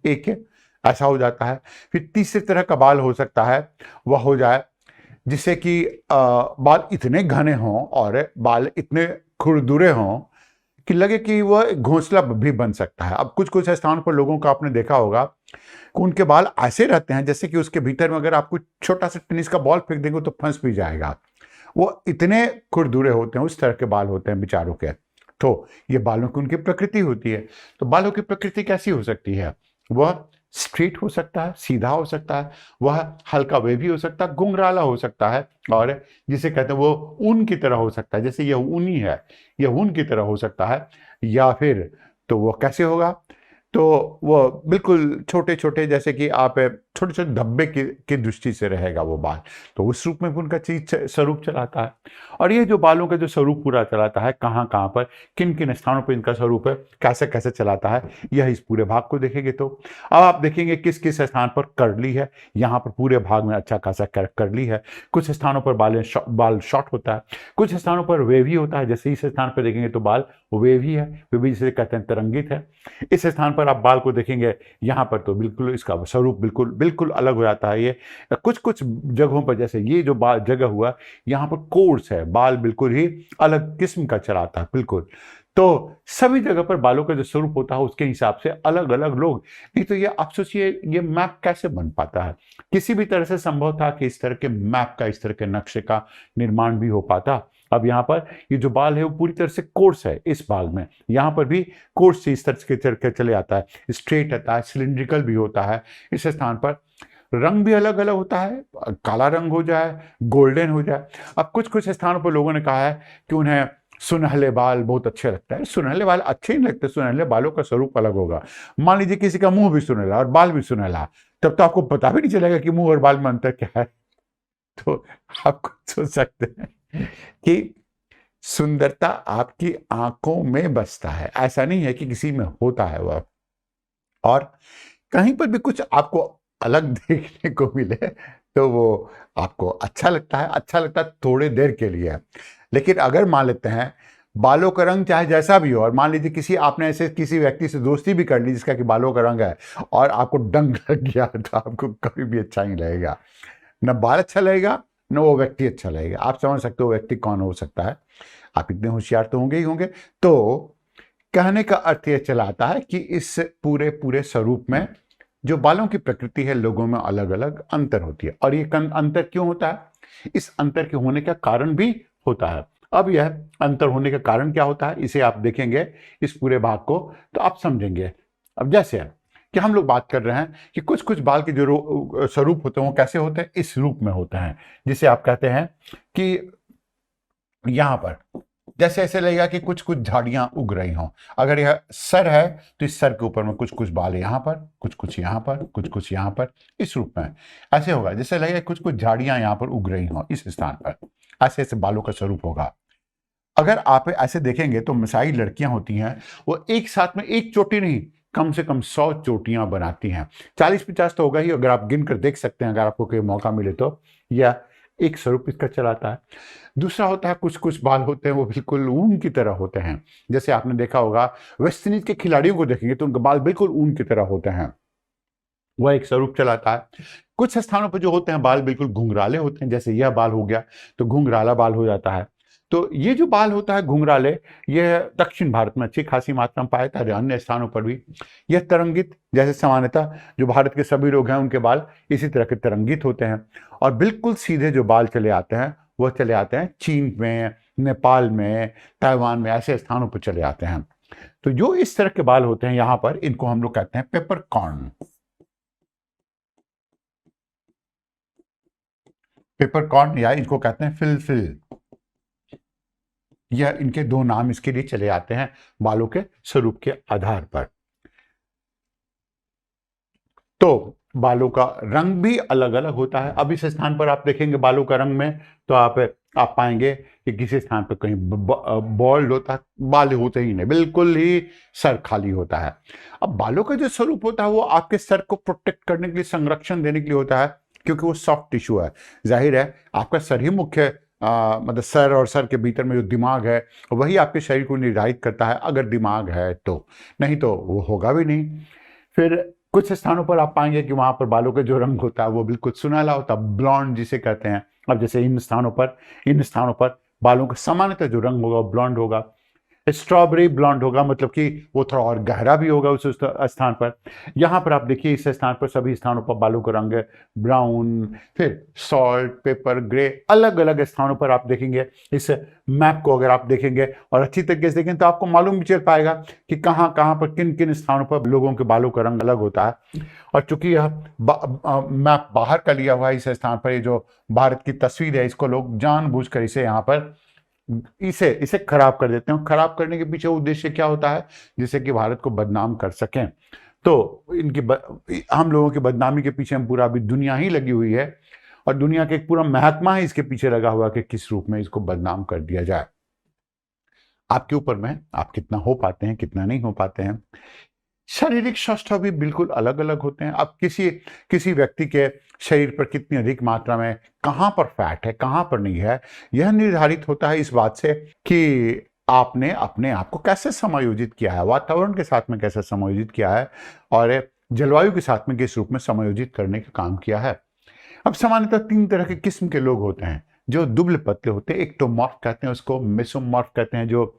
एक है, ऐसा हो जाता है। फिर तीसरे तरह का बाल हो सकता है, वह हो जाए जिससे कि बाल इतने घने हों और बाल इतने खुरदुरे हों कि लगे कि वह घोंसला भी बन सकता है। अब कुछ कुछ स्थानों पर लोगों का आपने देखा होगा कि उनके बाल ऐसे रहते हैं जैसे कि उसके भीतर में अगर आप कुछ छोटा सा टेनिस का बॉल फेंक देंगे तो फंस भी जाएगा। वो इतने खुरदुरे होते हैं, उस तरह के बाल होते हैं बेचारों के। तो ये बालों की उनकी प्रकृति होती है। तो बालों की प्रकृति कैसी हो सकती है? वह स्ट्रेट हो सकता है, सीधा हो सकता है, वह हल्का वेवी हो सकता है, घुंघराला हो सकता है, और जिसे कहते हैं वो ऊन की तरह हो सकता है, जैसे यह ऊनी है, यह ऊन की तरह हो सकता है। या फिर तो वो कैसे होगा? तो वो बिल्कुल छोटे छोटे, जैसे कि आप छोटे छोटे धब्बे की दृष्टि से रहेगा वो बाल। तो उस रूप में भी उनका चीज स्वरूप चलाता है। और ये जो बालों का जो स्वरूप पूरा चलाता है, कहाँ कहाँ पर, किन किन स्थानों पर इनका स्वरूप है, कैसे कैसे चलाता है, यह इस पूरे भाग को देखेंगे। तो अब आप देखेंगे किस किस स्थान पर कर्ली है। यहाँ पर पूरे भाग में अच्छा खासा कर्ली है। कुछ स्थानों पर बाल शॉर्ट होता है, कुछ स्थानों पर वेवी होता है। जैसे इस स्थान पर देखेंगे तो बाल वेवी है, वेवी जिसे कहते हैं तरंगित है। इस स्थान पर आप बाल को देखेंगे, यहाँ पर तो बिल्कुल इसका स्वरूप बिल्कुल बिल्कुल अलग हो जाता है। ये कुछ कुछ जगहों पर, जैसे ये जो बाल जगह हुआ, यहाँ पर कोर्स है, बाल बिल्कुल ही अलग किस्म का चलाता है बिल्कुल। तो सभी जगह पर बालों का जो स्वरूप होता है उसके हिसाब से अलग अलग लोग। नहीं तो ये आप सोचिए, ये मैप कैसे बन पाता है? किसी भी तरह से संभव था कि इस तरह के मैप का, इस तरह के नक्शे का निर्माण भी हो पाता? अब यहाँ पर ये जो बाल है वो पूरी तरह से कोर्स है। इस भाग में यहाँ पर भी कोर्स से इस तरह के चले आता है, स्ट्रेट आता है, सिलिंड्रिकल भी होता है। इस स्थान पर रंग भी अलग अलग होता है, काला रंग हो जाए, गोल्डन हो जाए। अब कुछ कुछ स्थानों पर लोगों ने कहा है कि उन्हें सुनहले बाल बहुत अच्छे लगता है। सुनहले बाल अच्छे नहीं लगते, सुनहले बालों का स्वरूप अलग होगा। मान लीजिए किसी का मुंह भी सुनहला और बाल भी सुनहला, तब तो आपको पता भी नहीं चलेगा कि मुंह और बाल में अंतर क्या है। तो आप कुछ सोच सकते हैं कि सुंदरता आपकी आंखों में बसता है, ऐसा नहीं है कि किसी में होता है वह। और कहीं पर भी कुछ आपको अलग देखने को मिले तो वो आपको अच्छा लगता है। अच्छा लगता है थोड़ी देर के लिए। लेकिन अगर मान लेते हैं बालों का रंग चाहे जैसा भी हो, और मान लीजिए किसी आपने ऐसे किसी व्यक्ति से दोस्ती भी कर ली जिसका कि बालों का रंग है, और आपको डंग लग गया, तो आपको कभी भी अच्छा नहीं लगेगा। न बाल अच्छा लगेगा, न वो व्यक्ति अच्छा लगेगा। आप समझ सकते हो व्यक्ति कौन हो सकता है। आप इतने होशियार तो होंगे ही होंगे। तो कहने का अर्थ यह चला आता है कि इस पूरे पूरे स्वरूप में जो बालों की प्रकृति है, लोगों में अलग अलग अंतर होती है। और ये अंतर क्यों होता है? इस अंतर के होने का कारण भी होता है। अब यह अंतर होने का कारण क्या होता है, इसे आप देखेंगे इस पूरे भाग को तो आप समझेंगे। अब जैसे कि हम लोग बात कर रहे हैं कि कुछ कुछ बाल के जो स्वरूप होते हैं वो कैसे होते हैं, इस रूप में होते हैं, जिसे आप कहते हैं कि यहां पर जैसे ऐसे लगेगा कि कुछ कुछ झाड़ियां उग रही हों। अगर यह सर है तो इस सर के ऊपर में कुछ कुछ बाल यहां पर, कुछ कुछ यहां पर, कुछ कुछ यहां पर, इस रूप में ऐसे होगा। जैसे लगेगा कुछ कुछ झाड़ियां यहां पर उग रही हों इस स्थान पर। ऐसे ऐसे बालों का स्वरूप होगा। अगर आप ऐसे देखेंगे तो मिसाई लड़कियां होती हैं, वो एक साथ में एक चोटी नहीं, कम से कम 100 चोटियां बनाती हैं। 40-50 तो होगा ही, अगर आप गिन कर देख सकते हैं, अगर आपको कोई मौका मिले तो। या एक स्वरूप इसका चलाता है। दूसरा होता है, कुछ कुछ बाल होते हैं वो बिल्कुल ऊन की तरह होते हैं। जैसे आपने देखा होगा, वेस्ट इंडीज के खिलाड़ियों को देखेंगे तो उनके बाल बिल्कुल ऊन की तरह होते हैं, वह एक स्वरूप चलाता है। कुछ स्थानों पर जो होते हैं बाल बिल्कुल घुंघराले होते हैं, जैसे यह बाल हो गया तो घुंघराला बाल हो जाता है। तो ये जो बाल होता है घुंघराले, यह दक्षिण भारत में अच्छी खासी मात्रा में पाया जाता है, अन्य स्थानों पर भी। यह तरंगित, जैसे सामान्यतः जो भारत के सभी लोग हैं उनके बाल इसी तरह के तरंगित होते हैं। और बिल्कुल सीधे जो बाल चले आते हैं वह चले आते हैं चीन में, नेपाल में, ताइवान में, ऐसे स्थानों पर चले आते हैं। तो जो इस तरह के बाल होते हैं यहाँ पर, इनको हम लोग कहते हैं पेपर कॉर्न। पेपर कॉर्न या इनको कहते हैं फिल। यह इनके दो नाम इसके लिए चले आते हैं बालों के स्वरूप के आधार पर। तो बालों का रंग भी अलग अलग होता है। अब इस स्थान पर आप देखेंगे बालों का रंग में, तो आप पाएंगे कि किसी स्थान पर कहीं बॉल्ड होता है, बाल होते ही नहीं, बिल्कुल ही सर खाली होता है। अब बालों का जो स्वरूप होता है वो आपके सर को प्रोटेक्ट करने के लिए, संरक्षण देने के लिए होता है, क्योंकि वो सॉफ्ट टिश्यू है। जाहिर है आपका सर ही मुख्य मतलब सर और सर के भीतर में जो दिमाग है वही आपके शरीर को निर्धारित करता है, अगर दिमाग है तो, नहीं तो वो होगा भी नहीं। फिर कुछ स्थानों पर आप पाएंगे कि वहां पर बालों का जो रंग होता है वो बिल्कुल सुनहला होता है, ब्लॉन्ड जिसे कहते हैं। अब जैसे इन स्थानों पर बालों का सामान्यतः जो रंग होगा वो ब्लॉन्ड होगा। स्ट्रॉबेरी ब्लॉन्ड होगा, मतलब कि वो थोड़ा और गहरा भी होगा उस स्थान पर। यहाँ पर आप देखिए इस स्थान पर, सभी स्थानों पर बालों का रंग ब्राउन, फिर सॉल्ट, पेपर, ग्रे, अलग अलग स्थानों पर आप देखेंगे। इस मैप को अगर आप देखेंगे और अच्छी तरीके से देखें तो आपको मालूम भी चल पाएगा कि कहाँ कहाँ पर, किन किन स्थानों पर लोगों के बालों का रंग अलग होता है। और चूंकि यह मैप बाहर का लिया हुआ है इस स्थान पर, ये जो भारत की तस्वीर है, इसको लोग जानबूझकर इसे यहाँ पर इसे खराब कर देते हैं। खराब करने के पीछे उद्देश्य क्या होता है, जिससे कि भारत को बदनाम कर सकें। तो हम लोगों की बदनामी के पीछे हम पूरा अभी दुनिया ही लगी हुई है, और दुनिया के एक पूरा महकमा ही इसके पीछे लगा हुआ कि किस रूप में इसको बदनाम कर दिया जाए। आपके ऊपर में, आप कितना हो पाते हैं, कितना नहीं हो पाते हैं। शारीरिक स्वास्थ्य भी बिल्कुल अलग अलग होते हैं। अब किसी व्यक्ति के शरीर पर कितनी अधिक मात्रा में, कहाँ पर फैट है, कहाँ पर नहीं है, यह निर्धारित होता है इस बात से कि आपने अपने आप को कैसे समायोजित किया है, वातावरण के साथ में कैसे समायोजित किया है, और जलवायु के साथ में किस रूप में समायोजित करने का काम किया है। अब सामान्यतः 3 तरह के किस्म के लोग होते हैं। जो दुबले पतले होते हैं, एक्टोमॉर्फ कहते हैं उसको, मेसोमॉर्फ कहते हैं जो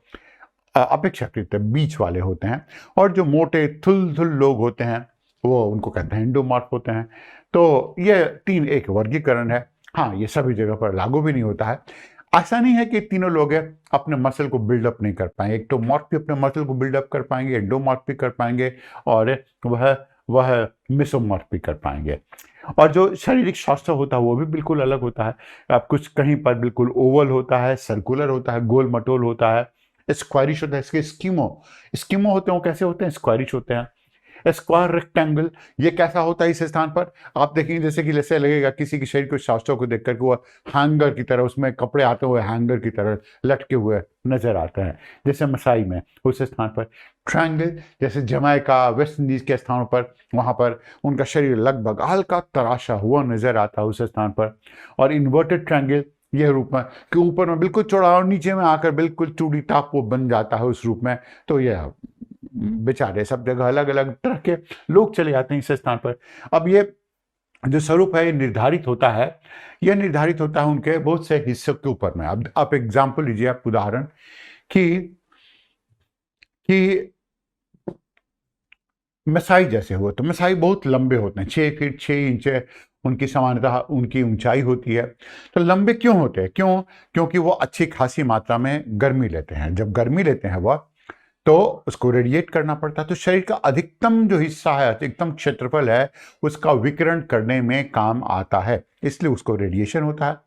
अपेक्षाकृत बीच वाले होते हैं, और जो मोटे थुल लोग होते हैं वो उनको कहते हैं एंडोमॉर्फ होते हैं। तो ये 3 एक वर्गीकरण है। हाँ, ये सभी जगह पर लागू भी नहीं होता है। ऐसा नहीं है कि तीनों लोग अपने मसल को बिल्डअप नहीं कर पाएंगे। एक्टोमॉर्फ भी अपने मसल को बिल्डअप कर पाएंगे, एंडोमॉर्फ भी कर पाएंगे, और वह मेसोमॉर्फ भी कर पाएंगे। और जो शारीरिक स्वास्थ्य होता है वो भी बिल्कुल अलग होता है। अब कुछ कहीं पर बिल्कुल ओवल होता है, सर्कुलर होता है, गोल मटोल होता है, स्क्वायरिश होता है। इसके स्कीमो होते हैं, वो कैसे होते हैं, स्क्वायरिश होते हैं। स्क्वायर रेक्टेंगल, ये कैसा होता है इस स्थान पर, आप देखेंगे जैसे कि जैसे लगेगा किसी के शरीर को, शास्त्रों को देखकर वो हैंगर की तरह, उसमें कपड़े आते हुए हैंगर की तरह लटके हुए नजर आते हैं, जैसे मसाई में उस स्थान पर। ट्रायंगल, जैसे जमैका, वेस्ट इंडीज के स्थानों पर, वहां पर उनका शरीर लगभग हल्का तराशा हुआ नजर आता है उस स्थान पर। और इन्वर्टेड ट्रायंगल, यह रूप में कि ऊपर में बिल्कुल चौड़ा और नीचे में आकर बिल्कुल चूड़ी टाप वो बन जाता है उस रूप में। तो यह बेचारे सब जगह अलग अलग तरह के लोग चले जाते हैं इस स्थान पर। अब ये जो स्वरूप है ये निर्धारित होता है, यह निर्धारित होता है उनके बहुत से हिस्सों के ऊपर में। अब आप एग्जाम्पल लीजिए, आप उदाहरण कि मसाई जैसे हुए, तो मसाई बहुत लंबे होते हैं, 6 फीट 6 इंच उनकी सामान्यतः उनकी ऊंचाई होती है। तो लंबे क्यों होते हैं, क्योंकि वो अच्छी खासी मात्रा में गर्मी लेते हैं। जब गर्मी लेते हैं वह, तो उसको रेडिएट करना पड़ता है। तो शरीर का अधिकतम जो हिस्सा है, अधिकतम क्षेत्रफल है, उसका विकिरण करने में काम आता है, इसलिए उसको रेडिएशन होता है।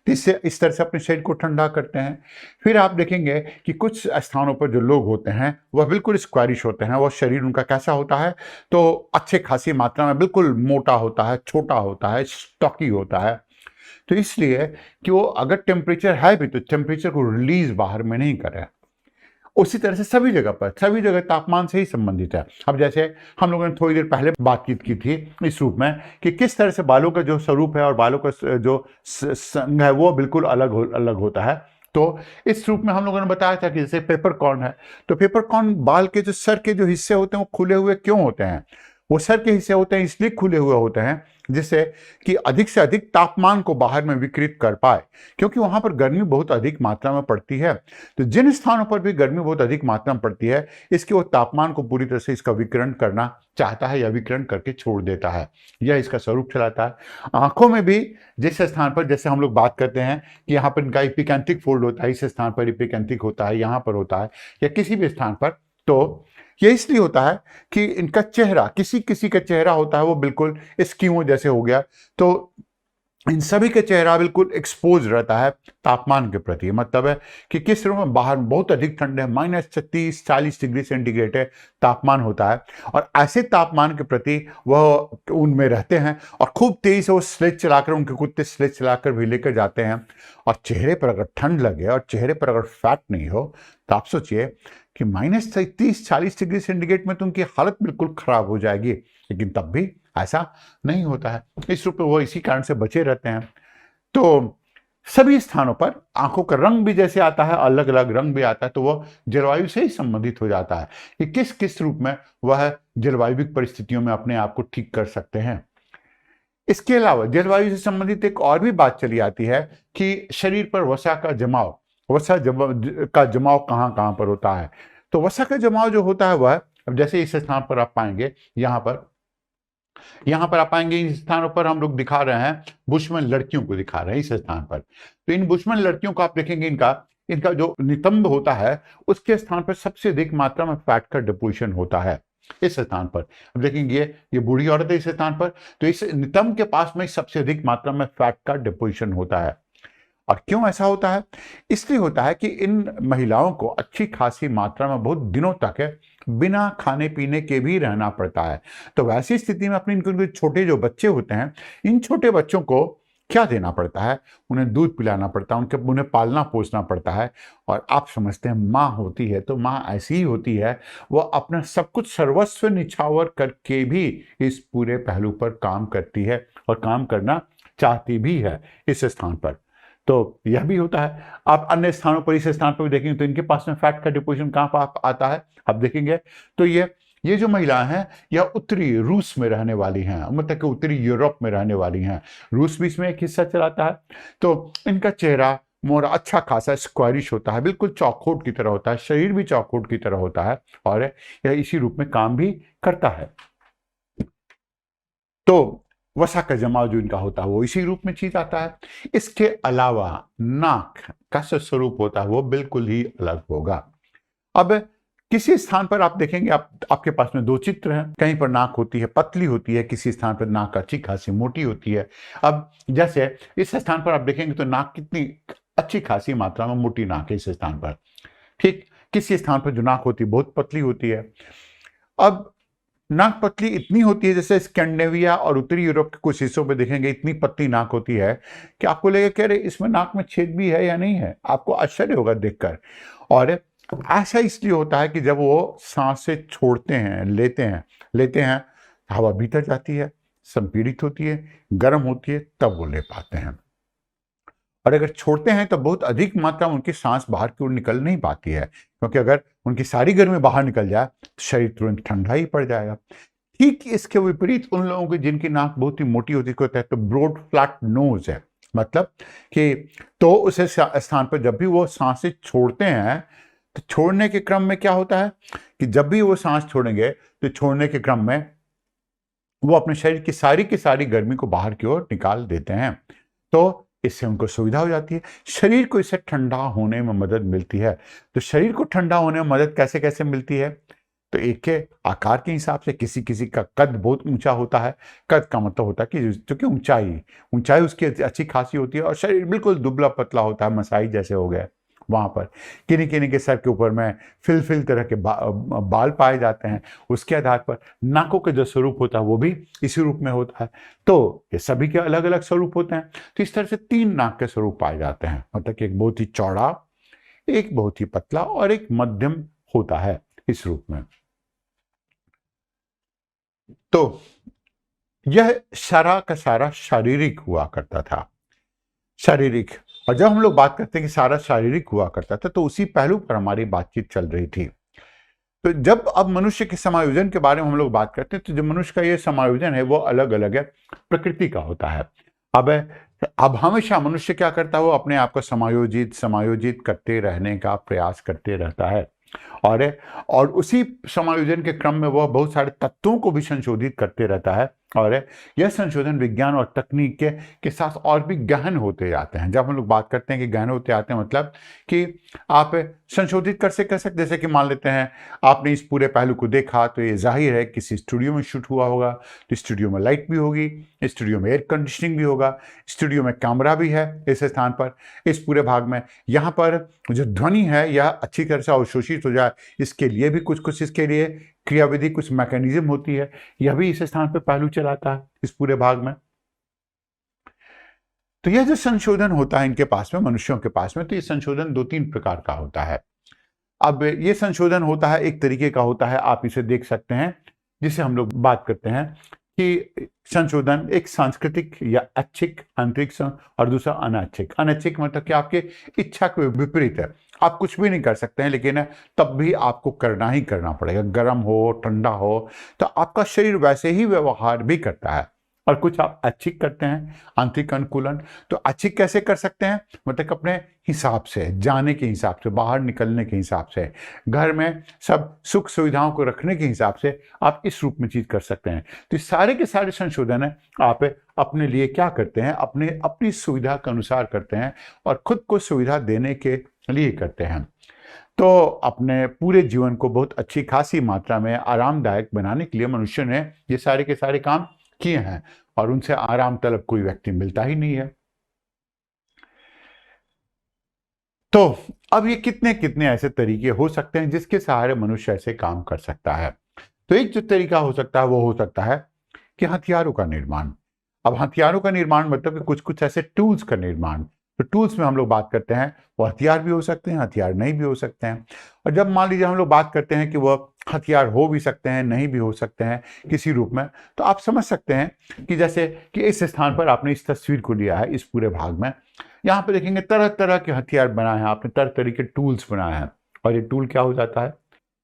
तो इससे इस तरह से अपने शरीर को ठंडा करते हैं। फिर आप देखेंगे कि कुछ स्थानों पर जो लोग होते हैं वह बिल्कुल स्क्वायरिश होते हैं। वह शरीर उनका कैसा होता है, तो अच्छे खासी मात्रा में बिल्कुल मोटा होता है, छोटा होता है, स्टॉकी होता है। तो इसलिए कि वो अगर टेम्परेचर है भी तो टेम्परेचर को रिलीज बाहर में नहीं करे, उसी तरह से सभी जगह तापमान से ही संबंधित है। अब जैसे हम लोगों ने थोड़ी देर पहले बातचीत की थी इस रूप में कि किस तरह से बालों का जो स्वरूप है और बालों का जो संघ है वो बिल्कुल अलग होता है। तो इस रूप में हम लोगों ने बताया था कि जैसे पेपरकॉर्न है, तो पेपरकॉर्न बाल के जो सर के जो हिस्से होते हैं वो खुले हुए क्यों होते हैं? वो सर के हिस्से होते हैं इसलिए खुले हुए होते हैं जिससे कि अधिक से अधिक तापमान को बाहर में विकृत कर पाए, क्योंकि वहां पर गर्मी बहुत अधिक मात्रा में पड़ती है। तो जिन स्थानों पर भी गर्मी बहुत अधिक मात्रा में पड़ती है, इसके वो तापमान को पूरी तरह से इसका विकिरण करना चाहता है या विकिरण करके छोड़ देता है, यह इसका स्वरूप चलाता है। आंखों में भी जिस स्थान पर, जैसे हम लोग बात करते हैं कि यहाँ पर इनका इपिकेंथिक फोल्ड होता है, इस स्थान पर इपिकेंथिक होता है, यहाँ पर होता है या किसी भी स्थान पर, तो ये इसलिए होता है कि इनका चेहरा, किसी किसी का चेहरा होता है वो बिल्कुल स्कीमो जैसे हो गया, तो इन सभी का चेहरा बिल्कुल एक्सपोज रहता है तापमान के प्रति। मतलब है कि किस रूम में बाहर बहुत अधिक ठंड है, -30-40 डिग्री सेंटीग्रेड है तापमान होता है, और ऐसे तापमान के प्रति वह उनमें रहते हैं और खूब तेजी से वो स्लेज चलाकर, उनके कुत्ते स्लेज चलाकर भी लेकर जाते हैं। और चेहरे पर अगर ठंड लगे और चेहरे पर अगर फैट नहीं हो तो आप सोचिए कि -30-40 डिग्री सेंटीग्रेड में तो उनकी हालत बिल्कुल खराब हो जाएगी, लेकिन तब भी ऐसा नहीं होता है। इस रूप में वो इसी कारण से बचे रहते हैं। तो सभी स्थानों पर आंखों का रंग भी जैसे आता है, अलग अलग रंग भी आता है, तो वह जलवायु से ही संबंधित हो जाता है कि किस किस रूप में वह जलवायुविक परिस्थितियों में अपने आप को ठीक कर सकते हैं। इसके अलावा जलवायु से संबंधित एक और भी बात चली आती है कि शरीर पर वसा का जमाव, का जमाव कहाँ कहाँ पर होता है। तो वसा का जमाव जो होता है वह, अब जैसे इस स्थान पर आप पाएंगे, यहाँ पर आप पाएंगे इन स्थानों पर हम लोग दिखा रहे हैं, बुशमैन लड़कियों को दिखा रहे हैं इस स्थान पर। तो इन बुशमैन लड़कियों को आप देखेंगे, इनका जो नितंब होता है उसके स्थान पर सबसे अधिक मात्रा में फैट का डिपोजिशन होता है इस स्थान पर। अब देखेंगे ये बूढ़ी औरत है इस स्थान पर, तो इस नितंब के पास में सबसे अधिक मात्रा में फैट का डिपोजिशन होता है। और क्यों ऐसा होता है? इसलिए होता है कि इन महिलाओं को अच्छी खासी मात्रा में बहुत दिनों तक बिना खाने पीने के भी रहना पड़ता है। तो वैसी स्थिति में अपने इनके छोटे जो बच्चे होते हैं, इन छोटे बच्चों को क्या देना पड़ता है? उन्हें दूध पिलाना पड़ता है, उन्हें पालना पोसना पड़ता है। और आप समझते हैं माँ होती है तो माँ ऐसी ही होती है, वह अपना सब कुछ सर्वस्व निछावर करके भी इस पूरे पहलू पर काम करती है और काम करना चाहती भी है इस स्थान पर। तो यह भी होता है। आप अन्य स्थानों पर, इस स्थान पर भी देखेंगे तो इनके पास में फैट का डिपोजिशन कहाँ पर आता है, आप देखेंगे तो ये जो महिलाएं हैं यह उत्तरी रूस में रहने वाली हैं, मतलब कि उत्तरी यूरोप में रहने वाली हैं। रूस भी इसमें एक हिस्सा चलाता है। तो इनका चेहरा मोरा अच्छा खासा स्क्वायरिश होता है, बिल्कुल चौखोट की तरह होता है, शरीर भी चौखोट की तरह होता है और यह इसी रूप में काम भी करता है। तो वसा का जमाव जो इनका होता है वो इसी रूप में चीज आता है। इसके अलावा नाक का स्वरूप होता है वो बिल्कुल ही अलग होगा। अब किसी स्थान पर आप देखेंगे, आपके पास में दो चित्र हैं, कहीं पर नाक होती है पतली होती है, किसी स्थान पर नाक अच्छी खासी मोटी होती है। अब जैसे इस स्थान पर आप देखेंगे तो नाक कितनी अच्छी खासी मात्रा में मोटी नाक है इस स्थान पर, ठीक। किसी स्थान पर जो नाक होती है बहुत पतली होती है। अब नाक पतली इतनी होती है, जैसे स्कैंडिनेविया और उत्तरी यूरोप के कुछ हिस्सों में देखेंगे इतनी पतली नाक होती है कि आपको लगेगा कि अरे इसमें नाक में छेद भी है या नहीं है, आपको आश्चर्य होगा देखकर। और ऐसा इसलिए होता है कि जब वो सांस से छोड़ते हैं, लेते हैं, हवा भीतर जाती है, संपीड़ित होती है, गर्म होती है, तब वो ले पाते हैं। और अगर छोड़ते हैं तो बहुत अधिक मात्रा में उनकी सांस बाहर की ओर निकल नहीं पाती है, क्योंकि अगर उनकी सारी गर्मी बाहर निकल जाए तो शरीर तुरंत ठंडा ही पड़ जाएगा। ठीक इसके विपरीत उन लोगों की जिनकी नाक बहुत ही मोटी होती है तो ब्रॉड फ्लैट नोज है, मतलब कि तो उस स्थान पर जब भी वो सांसें छोड़ते हैं तो छोड़ने के क्रम में क्या होता है कि जब भी वो सांस छोड़ेंगे तो छोड़ने के क्रम में वो अपने शरीर की सारी गर्मी को बाहर की ओर निकाल देते हैं। तो इससे उनको सुविधा हो जाती है, शरीर को इससे ठंडा होने में मदद मिलती है। तो शरीर को ठंडा होने में मदद कैसे कैसे मिलती है? तो एक के आकार के हिसाब से, किसी किसी का कद बहुत ऊंचा होता है, कद का मतलब होता है कि क्योंकि ऊंचाई उसकी अच्छी खासी होती है, और शरीर बिल्कुल दुबला पतला होता है, मसाई जैसे हो गया। वहां पर किन्हीं किन्हीं के सर के ऊपर में फिल तरह के बाल पाए जाते हैं। उसके आधार पर नाकों के जो स्वरूप होता है वो भी इसी रूप में होता है। तो ये सभी के अलग अलग स्वरूप होते हैं। तो इस तरह से 3 नाक के स्वरूप पाए जाते हैं, मतलब कि एक बहुत ही चौड़ा, एक बहुत ही पतला और एक मध्यम होता है इस रूप में। तो यह सारा का सारा शारीरिक हुआ करता था, शारीरिक। और जब हम लोग बात करते हैं कि सारा शारीरिक हुआ करता था, तो उसी पहलू पर हमारी बातचीत चल रही थी। तो जब अब मनुष्य के समायोजन के बारे में हम लोग बात करते हैं, तो जो मनुष्य का ये समायोजन है वो अलग अलग है, प्रकृति का होता है। अब हमेशा मनुष्य क्या करता है, वो अपने आप को समायोजित समायोजित करते रहने का प्रयास करते रहता है। और उसी समायोजन के क्रम में वह बहुत सारे तत्वों को भी संशोधित करते रहता है। और यह संशोधन विज्ञान और तकनीक के साथ और भी गहन होते जाते हैं। जब हम लोग बात करते हैं कि गहन होते आते हैं, मतलब कि आप संशोधित कर सकते, जैसे कि मान लेते हैं आपने इस पूरे पहलू को देखा, तो ये जाहिर है किसी स्टूडियो में शूट हुआ होगा, तो स्टूडियो में लाइट भी होगी, स्टूडियो में एयर कंडीशनिंग भी होगा, स्टूडियो में कैमरा भी है इस स्थान पर, इस पूरे भाग में। यहाँ पर जो ध्वनि है यह अच्छी तरह से अवशोषित हो जाए, इसके लिए भी कुछ इसके लिए क्रियाविधि, कुछ मैकेनिज्म होती है, यह भी इस स्थान पर पहलू चलाता है इस पूरे भाग में। तो यह जो संशोधन होता है इनके पास में, मनुष्यों के पास में, तो ये संशोधन 2-3 प्रकार का होता है। अब ये संशोधन होता है, एक तरीके का होता है, आप इसे देख सकते हैं, जिसे हम लोग बात करते हैं कि संशोधन एक सांस्कृतिक या ऐच्छिक आंतरिक, और दूसरा अनैच्छिक। अनैच्छिक मतलब कि आपके इच्छा के विपरीत है, आप कुछ भी नहीं कर सकते हैं, लेकिन तब भी आपको करना ही करना पड़ेगा, गर्म हो ठंडा हो, तो आपका शरीर वैसे ही व्यवहार भी करता है। और कुछ आप ऐच्छिक करते हैं, आंतरिक अनुकूलन। तो ऐच्छिक कैसे कर सकते हैं, मतलब अपने हिसाब से, जाने के हिसाब से, बाहर निकलने के हिसाब से, घर में सब सुख सुविधाओं को रखने के हिसाब से आप इस रूप में चीज कर सकते हैं। तो सारे के सारे संशोधन है आप अपने लिए क्या करते हैं, अपनी सुविधा के अनुसार करते हैं और खुद को सुविधा देने के लिए करते हैं। तो अपने पूरे जीवन को बहुत अच्छी खासी मात्रा में आरामदायक बनाने के लिए मनुष्य ने ये सारे के सारे काम किए हैं, और उनसे आराम तलब कोई व्यक्ति मिलता ही नहीं है। तो अब ये कितने कितने ऐसे तरीके हो सकते हैं जिसके सहारे मनुष्य ऐसे काम कर सकता है। तो एक जो तरीका हो सकता है वो हो सकता है कि हथियारों का निर्माण। अब हथियारों का निर्माण मतलब कि कुछ कुछ ऐसे टूल्स का निर्माण। तो टूल्स में हम लोग बात करते हैं, वो हथियार भी हो सकते हैं, हथियार नहीं भी हो सकते हैं। और जब मान लीजिए हम लोग बात करते हैं कि वह हथियार हो भी सकते हैं, नहीं भी हो सकते हैं किसी रूप में, तो आप समझ सकते हैं कि जैसे कि इस स्थान पर आपने इस तस्वीर को लिया है, इस पूरे भाग में यहाँ पे देखेंगे तरह तरह के हथियार बनाए हैं आपने, तरह तरह के टूल्स बनाए हैं। और ये टूल क्या हो जाता है,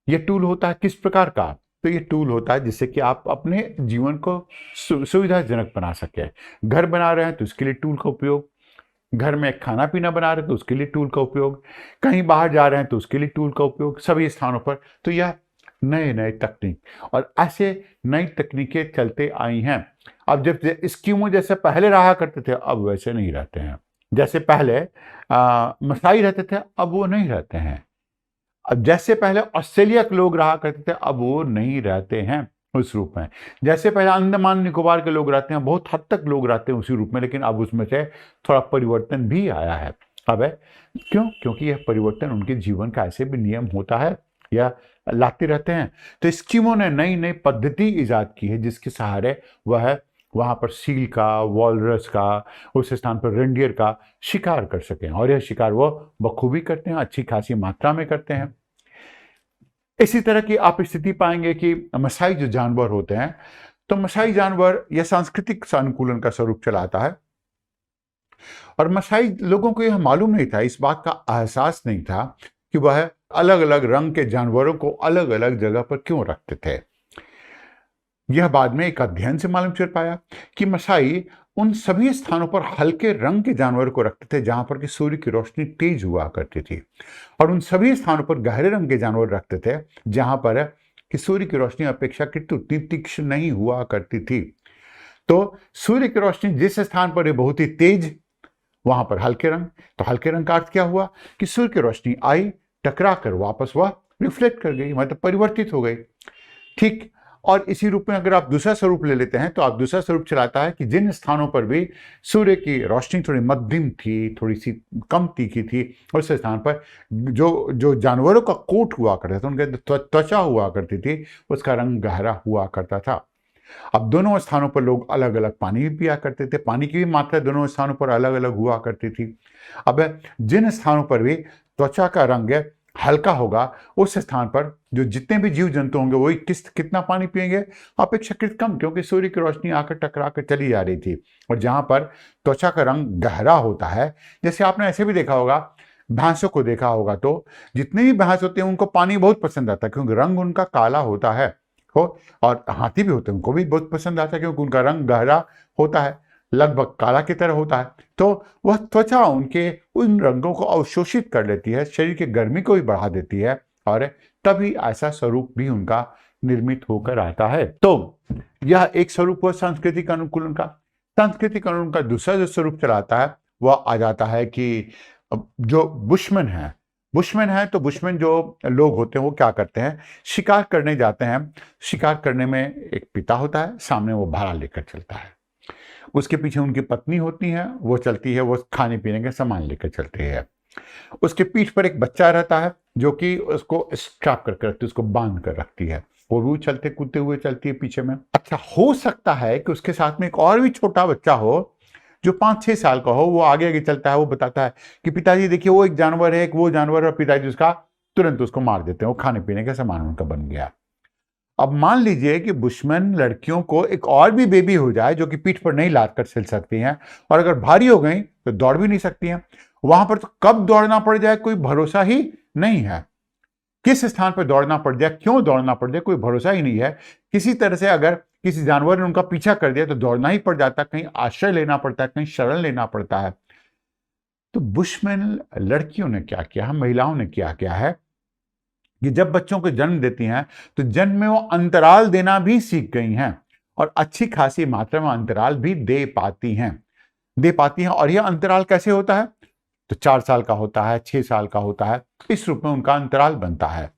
ये टूल होता है किस प्रकार का, तो ये टूल होता है जिससे कि आप अपने जीवन को सुविधाजनक बना सके। घर बना रहे हैं तो उसके लिए टूल का उपयोग, घर में खाना पीना बना रहे हैं तो उसके लिए टूल का उपयोग, कहीं बाहर जा रहे हैं तो उसके लिए टूल का उपयोग, सभी स्थानों पर। तो यह नए नए तकनीक और ऐसे नई तकनीकें चलते आई हैं। अब जब स्कीमो जैसे पहले रहा करते थे, अब वैसे नहीं रहते हैं। जैसे पहले मसाई रहते थे, अब वो नहीं रहते हैं। अब जैसे पहले ऑस्ट्रेलिया के लोग रहा करते थे, अब वो नहीं रहते हैं उस रूप में। जैसे पहले अंडमान निकोबार के लोग रहते हैं, बहुत हद तक लोग रहते हैं उसी रूप में, लेकिन अब उसमें से थोड़ा परिवर्तन भी आया है। अब है क्यों, क्योंकि यह परिवर्तन उनके जीवन का ऐसे भी नियम होता है या लाते रहते हैं। तो स्कीमों ने नई नई पद्धति इजाद की है जिसके सहारे वह वहां पर सील का, वॉलरस का, उस स्थान पर रेंडियर का शिकार कर सकें, और यह शिकार वो बखूबी करते हैं, अच्छी खासी मात्रा में करते हैं। इसी तरह की आप स्थिति पाएंगे कि मसाई जो जानवर होते हैं, तो मसाई जानवर यह सांस्कृतिक अनुकूलन का स्वरूप चलाता है। और मसाई लोगों को यह मालूम नहीं था, इस बात का एहसास नहीं था कि वह अलग अलग रंग के जानवरों को अलग अलग जगह पर क्यों रखते थे। यह बाद में एक अध्ययन से मालूम चल पाया कि मसाई उन सभी स्थानों पर हल्के रंग के जानवरों को रखते थे जहां पर कि सूर्य की रोशनी तेज हुआ करती थी, और उन सभी स्थानों पर गहरे रंग के जानवर रखते थे जहां पर कि सूर्य की रोशनी अपेक्षाकृत उतनी तीक्ष्ण नहीं हुआ करती थी। तो सूर्य की रोशनी जिस स्थान पर है बहुत ही तेज, वहां पर हल्के रंग। तो हल्के रंग का अर्थ क्या हुआ कि सूर्य की रोशनी आई, टकरा कर वापस वह रिफ्लेक्ट कर गई, मतलब परिवर्तित हो गई। ठीक। और इसी रूप में अगर आप दूसरा स्वरूप ले लेते हैं, तो आप दूसरा स्वरूप चलाता है कि जिन स्थानों पर भी सूर्य की रोशनी थोड़ी मध्यम थी, थोड़ी सी कम तीखी थी, उस स्थान पर जो जो जानवरों का कोट हुआ करता था, उनके त्वचा हुआ करती थी, उसका रंग गहरा हुआ करता था। अब दोनों स्थानों पर लोग अलग अलग पानी भी पिया करते थे, पानी की भी मात्रा दोनों स्थानों पर अलग अलग हुआ करती थी। अब जिन स्थानों पर भी त्वचा का रंग हल्का होगा, उस स्थान पर जो जितने भी जीव जंतु होंगे वही कितना पानी पिएंगे? अपेक्षाकृत कम, क्योंकि सूर्य की रोशनी आकर टकरा कर चली जा रही थी। और जहां पर त्वचा का रंग गहरा होता है, जैसे आपने ऐसे भी देखा होगा, भैंसों को देखा होगा, तो जितने भी भैंस होते हैं उनको पानी बहुत पसंद आता है, क्योंकि रंग उनका काला होता है। हो और हाथी भी होते हैं, उनको भी बहुत पसंद आता है क्योंकि उनका रंग गहरा होता है, लगभग काला की तरह होता है। तो वह त्वचा उनके उन रंगों को अवशोषित कर लेती है, शरीर की गर्मी को भी बढ़ा देती है, और तभी ऐसा स्वरूप भी उनका निर्मित होकर आता है। तो यह एक स्वरूप हुआ सांस्कृतिक अनुकूलन का। सांस्कृतिक अनुकूलन का दूसरा जो स्वरूप चलाता है वह आ जाता है कि जो बुशमैन है तो बुशमैन जो लोग होते हैं वो क्या करते हैं, शिकार करने जाते हैं। शिकार करने में एक पिता होता है, सामने वो भाला लेकर चलता है, उसके पीछे उनकी पत्नी होती है, वो चलती है, वो खाने पीने के सामान लेकर चलती है। उसके पीठ पर एक बच्चा रहता है जो कि उसको स्ट्रैप करके रखती है, उसको बांध कर रखती है, वो भी चलते कूदते हुए चलती है पीछे में। अच्छा, हो सकता है कि उसके साथ में एक और भी छोटा बच्चा हो जो 5-6 साल का हो, वो आगे आगे चलता है, वो बताता है कि पिताजी देखिए वो एक जानवर है, एक वो जानवर है, और पिताजी उसका तुरंत उसको मार देते हैं, वो खाने पीने का सामान उनका बन गया। अब मान लीजिए कि बुशमैन लड़कियों को एक और भी बेबी हो जाए जो कि पीठ पर नहीं लाद कर चल सकती हैं, और अगर भारी हो गई तो दौड़ भी नहीं सकती हैं, वहां पर तो कब दौड़ना पड़ जाए कोई भरोसा ही नहीं है। किस स्थान पर दौड़ना पड़ जाए, क्यों दौड़ना पड़ जाए, कोई भरोसा ही नहीं है। किसी तरह से अगर किसी जानवर ने उनका पीछा कर दिया तो दौड़ना ही पड़ जाता है, कहीं आश्रय लेना पड़ता है, कहीं शरण लेना पड़ता है। तो बुशमैन लड़कियों ने क्या किया, महिलाओं ने क्या किया है कि जब बच्चों को जन्म देती हैं तो जन्म में वो अंतराल देना भी सीख गई हैं, और अच्छी खासी मात्रा में अंतराल भी दे पाती हैं। और यह अंतराल कैसे होता है, तो 4 साल का होता है, 6 साल का होता है, इस रूप में उनका अंतराल बनता है।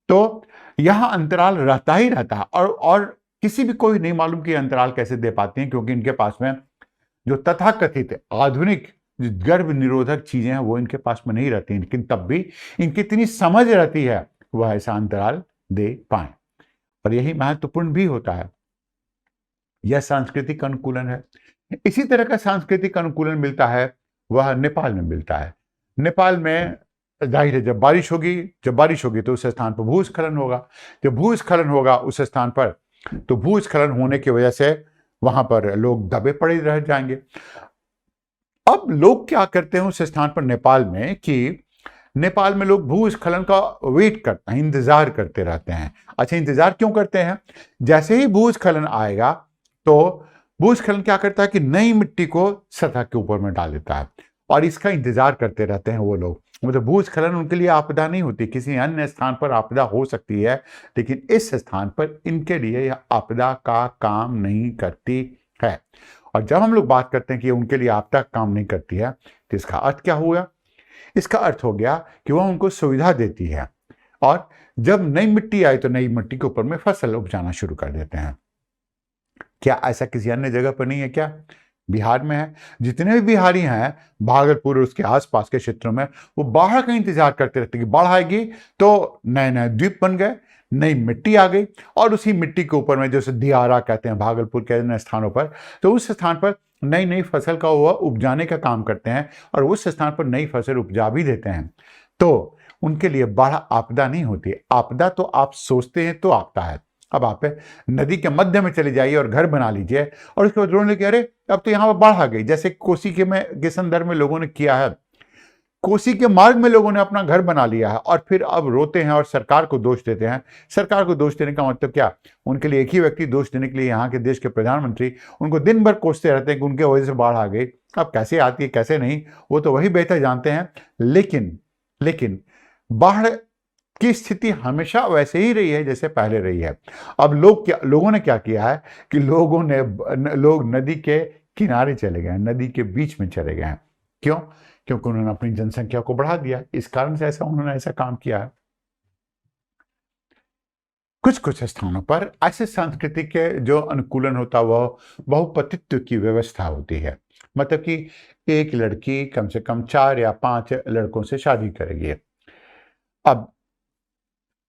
तो यह अंतराल रहता ही रहता है, और किसी भी कोई नहीं मालूम कि अंतराल कैसे दे पाती हैं, क्योंकि इनके पास में जो तथाकथित आधुनिक गर्भ निरोधक चीजें हैं वो इनके पास में नहीं रहती, लेकिन तब भी इनकी इतनी समझ रहती है वह ऐसा अंतराल दे पाए। और यही महत्वपूर्ण भी होता है, यह सांस्कृतिक अनुकूलन है। इसी तरह का सांस्कृतिक अनुकूलन मिलता है, वह नेपाल में मिलता है। नेपाल में जाहिर है जब बारिश होगी तो उस स्थान पर भूस्खलन होगा। जब भूस्खलन होगा उस स्थान पर, तो भूस्खलन होने की वजह से वहां पर लोग दबे पड़े रह जाएंगे। अब लोग क्या करते हैं उस स्थान पर नेपाल में, कि नेपाल में लोग भूस्खलन का वेट करते हैं, इंतजार करते रहते हैं। अच्छा, इंतजार क्यों करते हैं? जैसे ही भूस्खलन आएगा तो भूस्खलन क्या करता है कि नई मिट्टी को सतह के ऊपर में डाल देता है, और इसका इंतजार करते रहते हैं वो लोग। मतलब भूस्खलन उनके लिए आपदा नहीं होती, किसी अन्य स्थान पर आपदा हो सकती है, लेकिन इस स्थान पर इनके लिए यह आपदा का काम नहीं करती है। और जब हम लोग बात करते हैं कि उनके लिए आपदा काम नहीं करती है, तो इसका अर्थ क्या हुआ? इसका अर्थ हो गया कि वह उनको सुविधा देती है, और जब नई मिट्टी आई तो नई मिट्टी के ऊपर में फसल उपजाना शुरू कर देते हैं। क्या ऐसा किसी अन्य जगह पर नहीं है क्या? बिहार में है। जितने भी बिहारी हैं भागलपुर और उसके आसपास के क्षेत्रों में, वो बाढ़ का इंतजार करते रहते कि बाढ़ आएगी तो नए नए द्वीप बन गए, नई मिट्टी आ गई, और उसी मिट्टी के ऊपर में जैसे दियारा कहते हैं भागलपुर के अन्य स्थानों पर, तो उस स्थान पर नई नई फसल का वो उपजाने का काम करते हैं, और उस स्थान पर नई फसल उपजा भी देते हैं। तो उनके लिए बाढ़ आपदा नहीं होती। आपदा तो आप सोचते हैं तो आपदा है। अब आप नदी के मध्य में चले जाइए और घर बना लीजिए, और उसके बाद रोने लगे अरे अब तो यहाँ पर बाढ़ आ गई, जैसे कोसी के संदर्भ में लोगों ने किया है। कोसी के मार्ग में लोगों ने अपना घर बना लिया है, और फिर अब रोते हैं और सरकार को दोष देते हैं। सरकार को दोष देने का मतलब क्या? उनके लिए एक ही व्यक्ति दोष देने के लिए, यहाँ के देश के प्रधानमंत्री, उनको दिन भर कोसते रहते हैं कि उनके वजह से बाढ़ आ गई। अब कैसे आती है कैसे नहीं, वो तो वही बेहतर जानते हैं। लेकिन बाढ़ की स्थिति हमेशा वैसे ही रही है जैसे पहले रही है। अब लोगों ने क्या किया है कि लोग नदी के किनारे चले गए, नदी के बीच में चले गए हैं। क्यों? क्योंकि उन्होंने अपनी जनसंख्या को बढ़ा दिया, इस कारण से उन्होंने ऐसा काम किया है। कुछ स्थानों पर ऐसे सांस्कृतिक जो अनुकूलन होता वह बहुपतित्व की व्यवस्था होती है। मतलब कि एक लड़की कम से कम 4 या 5 लड़कों से शादी करेगी। अब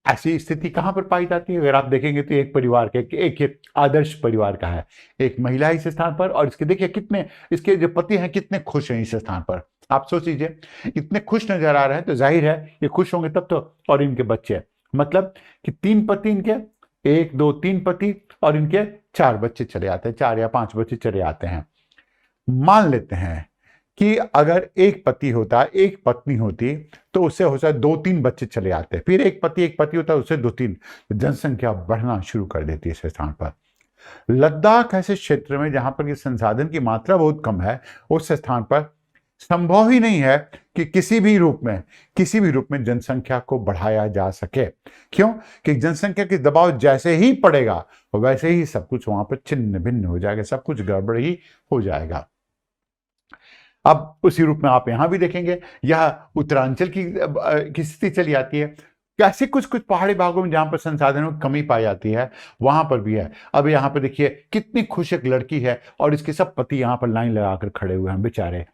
ऐसी स्थिति कहां पर पाई जाती है? अगर आप देखेंगे तो एक परिवार के एक आदर्श परिवार का है, एक महिला इस स्थान पर, और इसके देखिए कितने इसके जो पति हैं कितने खुश हैं इस स्थान पर। आप सोच लीजिए, इतने खुश नजर आ रहे हैं तो जाहिर है ये खुश होंगे तब तो। और इनके बच्चे, मतलब कि 3 पति इनके, 1 2 3 पति, और इनके 4 बच्चे चले आते हैं, 4 या 5 बच्चे चले आते हैं। मान लेते हैं कि अगर एक पति होता, एक पत्नी होती, तो उससे हो सकता 2-3 बच्चे चले आते, फिर एक पति होता, उससे 2-3, जनसंख्या बढ़ना शुरू कर देती है इस स्थान पर। लद्दाख ऐसे क्षेत्र में जहां पर ये संसाधन की मात्रा बहुत कम है, उस स्थान पर संभव ही नहीं है कि किसी भी रूप में जनसंख्या को बढ़ाया जा सके। क्यों? कि जनसंख्या के दबाव जैसे ही पड़ेगा वैसे ही सब कुछ वहां पर छिन्न भिन्न हो जाएगा, सब कुछ गड़बड़ ही हो जाएगा। अब उसी रूप में आप यहां भी देखेंगे, यह उत्तरांचल की स्थिति चली आती है। कैसे कुछ कुछ पहाड़ी भागों में जहां पर संसाधनों की कमी पाई जाती है वहां पर भी है। अब यहां पर देखिए कितनी खुश एक लड़की है और इसके सब पति यहां पर लाइन लगाकर खड़े हुए हैं बेचारे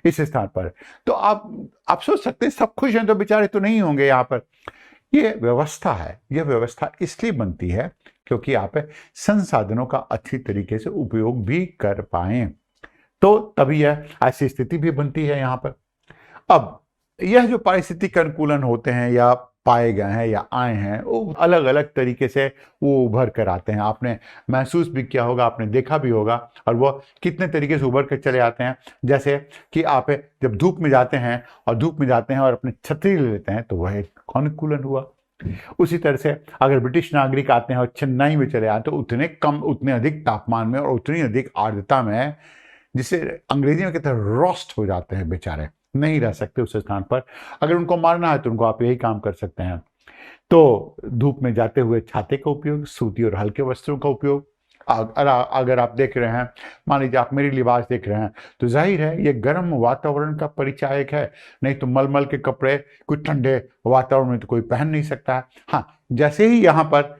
इस स्थान पर। तो आप सोच सकते हैं सब खुश हैं तो बेचारे तो नहीं होंगे यहाँ पर। ये व्यवस्था है, यह व्यवस्था इसलिए बनती है क्योंकि आप संसाधनों का अच्छी तरीके से उपयोग भी कर पाए, तो तभी यह ऐसी स्थिति भी बनती है यहाँ पर। अब यह जो पारिस्थितिक अनुकूलन होते हैं या पाए गए हैं या आए हैं, वो अलग अलग तरीके से वो उभर कर आते हैं। आपने महसूस भी किया होगा, आपने देखा भी होगा, और वो कितने तरीके से उभर कर चले आते हैं। जैसे कि आप जब धूप में जाते हैं और अपनी छतरी ले लेते हैं तो वह एक अनुकूलन हुआ। उसी तरह से अगर ब्रिटिश नागरिक आते हैं और चेन्नई में चले आते हैं तो उतने अधिक तापमान में और उतनी अधिक आर्द्रता में, जिसे अंग्रेजी में कहते हैं रोस्ट हो जाते हैं बेचारे, नहीं रह सकते उस स्थान पर। अगर उनको मारना है तो उनको आप यही काम कर सकते हैं। तो धूप में जाते हुए छाते का उपयोग, सूती और हल्के वस्त्रों का उपयोग। अगर आप देख रहे हैं, मान लीजिए आप मेरी लिबास देख रहे हैं, तो जाहिर है ये गर्म वातावरण का परिचायक है। नहीं तो मलमल के कपड़े कुछ ठंडे वातावरण में तो कोई पहन नहीं सकता है। हाँ, जैसे ही यहाँ पर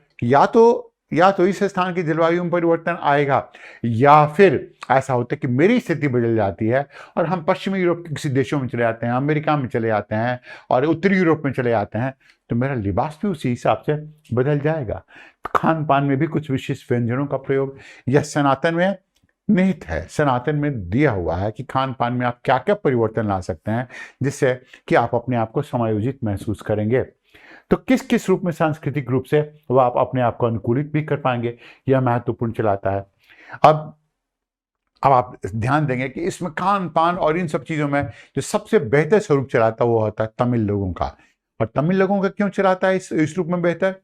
या तो इस स्थान की जलवायु में परिवर्तन आएगा, या फिर ऐसा होता है कि मेरी स्थिति बदल जाती है और हम पश्चिमी यूरोप के किसी देशों में चले जाते हैं, अमेरिका में चले जाते हैं और उत्तरी यूरोप में चले जाते हैं, तो मेरा लिबास भी उसी हिसाब से बदल जाएगा। खान पान में भी कुछ विशिष्ट व्यंजनों का प्रयोग, यह सनातन में निहित है, सनातन में दिया हुआ है कि खान पान में आप क्या क्या परिवर्तन ला सकते हैं जिससे कि आप अपने आप को समायोजित महसूस करेंगे। तो किस किस रूप में, सांस्कृतिक रूप से वह आप अपने आप को अनुकूलित भी कर पाएंगे, यह महत्वपूर्ण चलाता है। अब आप ध्यान देंगे कि इसमें खान पान और इन सब चीजों में जो सबसे बेहतर स्वरूप चलाता है वो होता है तमिल लोगों का। और तमिल लोगों का क्यों चलाता है इस रूप में बेहतर?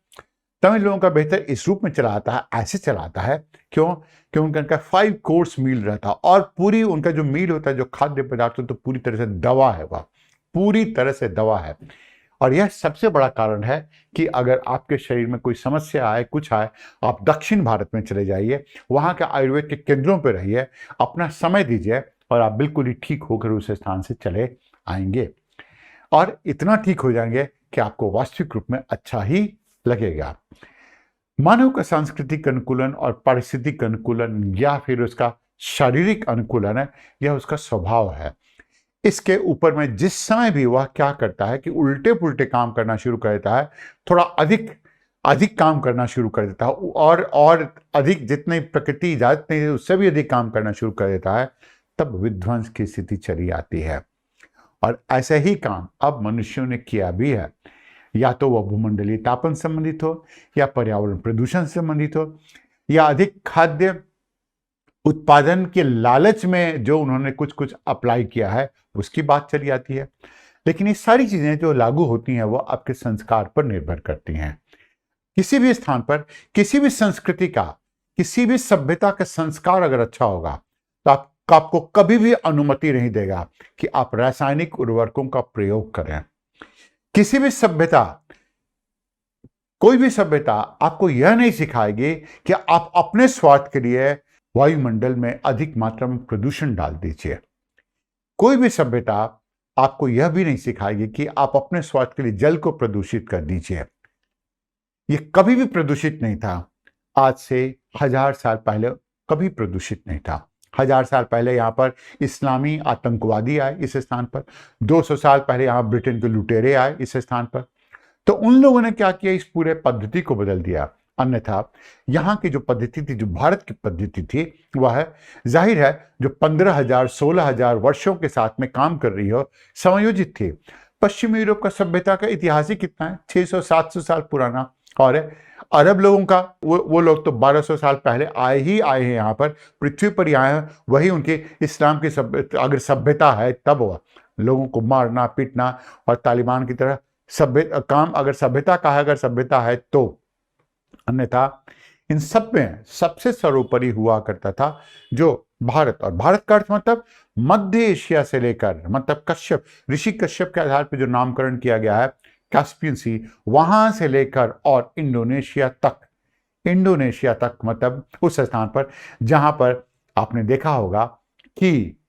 तमिल लोगों का बेहतर इस रूप में चलाता है, ऐसे चलाता है क्यों? क्योंकि उनका 5 कोर्स मील रहता है और पूरी उनका जो मील होता है, जो खाद्य पदार्थ होता है, तो पूरी तरह से दवा है, वह पूरी तरह से दवा है। और यह सबसे बड़ा कारण है कि अगर आपके शरीर में कोई समस्या आए, कुछ आए, आप दक्षिण भारत में चले जाइए, वहां के आयुर्वेद के केंद्रों पर रहिए, अपना समय दीजिए और आप बिल्कुल ही ठीक होकर उस स्थान से चले आएंगे और इतना ठीक हो जाएंगे कि आपको वास्तविक रूप में अच्छा ही लगेगा। मानव का सांस्कृतिक अनुकूलन और पारिस्थितिक अनुकूलन या फिर उसका शारीरिक अनुकूलन है, यह उसका स्वभाव है। इसके ऊपर में जिस समय भी वह क्या करता है कि उल्टे पुल्टे काम करना शुरू कर देता है, थोड़ा अधिक काम करना शुरू कर देता है और अधिक, जितनी प्रकृति इजाजत नहीं है उससे भी अधिक काम करना शुरू कर देता है, तब विध्वंस की स्थिति चली आती है। और ऐसे ही काम अब मनुष्यों ने किया भी है, या तो वह भूमंडलीय तापन संबंधित हो, या पर्यावरण प्रदूषण संबंधित हो, या अधिक खाद्य उत्पादन के लालच में जो उन्होंने कुछ कुछ अप्लाई किया है उसकी बात चली आती है। लेकिन ये सारी चीजें जो लागू होती हैं वो आपके संस्कार पर निर्भर करती हैं। किसी भी स्थान पर, किसी भी संस्कृति का, किसी भी सभ्यता का संस्कार अगर अच्छा होगा तो आपको कभी भी अनुमति नहीं देगा कि आप रासायनिक उर्वरकों का प्रयोग करें। किसी भी सभ्यता, कोई भी सभ्यता आपको यह नहीं सिखाएगी कि आप अपने स्वार्थ के लिए वायुमंडल में अधिक मात्रा में प्रदूषण डाल दीजिए। कोई भी सभ्यता आपको यह भी नहीं सिखाएगी कि आप अपने स्वार्थ के लिए जल को प्रदूषित कर दीजिए। यह कभी भी प्रदूषित नहीं था। आज से 1000 साल पहले कभी प्रदूषित नहीं था। 1000 साल पहले यहाँ पर इस्लामी आतंकवादी आए इस स्थान पर, 200 साल पहले यहाँ ब्रिटेन के लुटेरे आए इस स्थान पर। तो उन लोगों ने क्या किया, इस पूरे पद्धति को बदल दिया। अन्यथा यहाँ की जो पद्धति थी, जो भारत की पद्धति थी, वह जाहिर है जो 15,000 16,000 वर्षों के साथ में काम कर रही हो, समायोजित थी। पश्चिमी यूरोप का सभ्यता का इतिहास ही कितना है, 600-700 साल पुराना। और अरब लोगों का वो लोग तो 1200 साल पहले आए हैं यहाँ पर, पृथ्वी पर ही आए हैं। वही उनके इस्लाम की अगर सभ्यता है तब वह लोगों को मारना पीटना और तालिबान की तरह काम अगर सभ्यता का है, अगर सभ्यता है तो। अन्यथा इन सब में सबसे सर्वोपरि हुआ करता था जो भारत, और भारत का अर्थ मतलब मध्य एशिया से लेकर, मतलब कश्यप, ऋषि कश्यप के आधार पर जो नामकरण किया गया है, कैस्पियन सी, वहां से लेकर और इंडोनेशिया तक, मतलब उस स्थान पर जहां पर आपने देखा होगा कि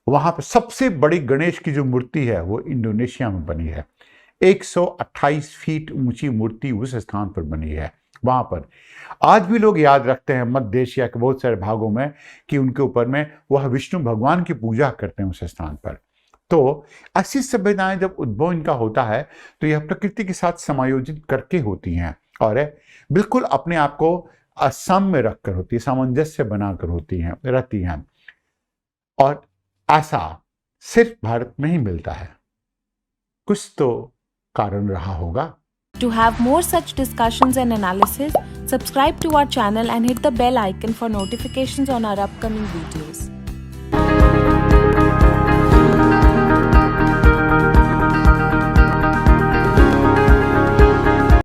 वहां पर सबसे बड़ी गणेश की जो मूर्ति है वो इंडोनेशिया में बनी है। 128 फीट ऊंची मूर्ति उस स्थान पर बनी है। वहां पर आज भी लोग याद रखते हैं मध्य एशिया के बहुत सारे भागों में कि उनके ऊपर में वह विष्णु भगवान की पूजा करते हैं उस स्थान पर। तो ऐसी सभ्यताएं जब उद्भव इनका होता है तो यह प्रकृति के साथ समायोजित करके होती हैं और बिल्कुल अपने आप को असम में रखकर होती है, सामंजस्य बनाकर रहती हैं। और ऐसा सिर्फ भारत में ही मिलता है। कुछ तो कारण रहा होगा।
To have more such discussions and analysis, subscribe to our channel and hit the bell icon for notifications on our upcoming videos.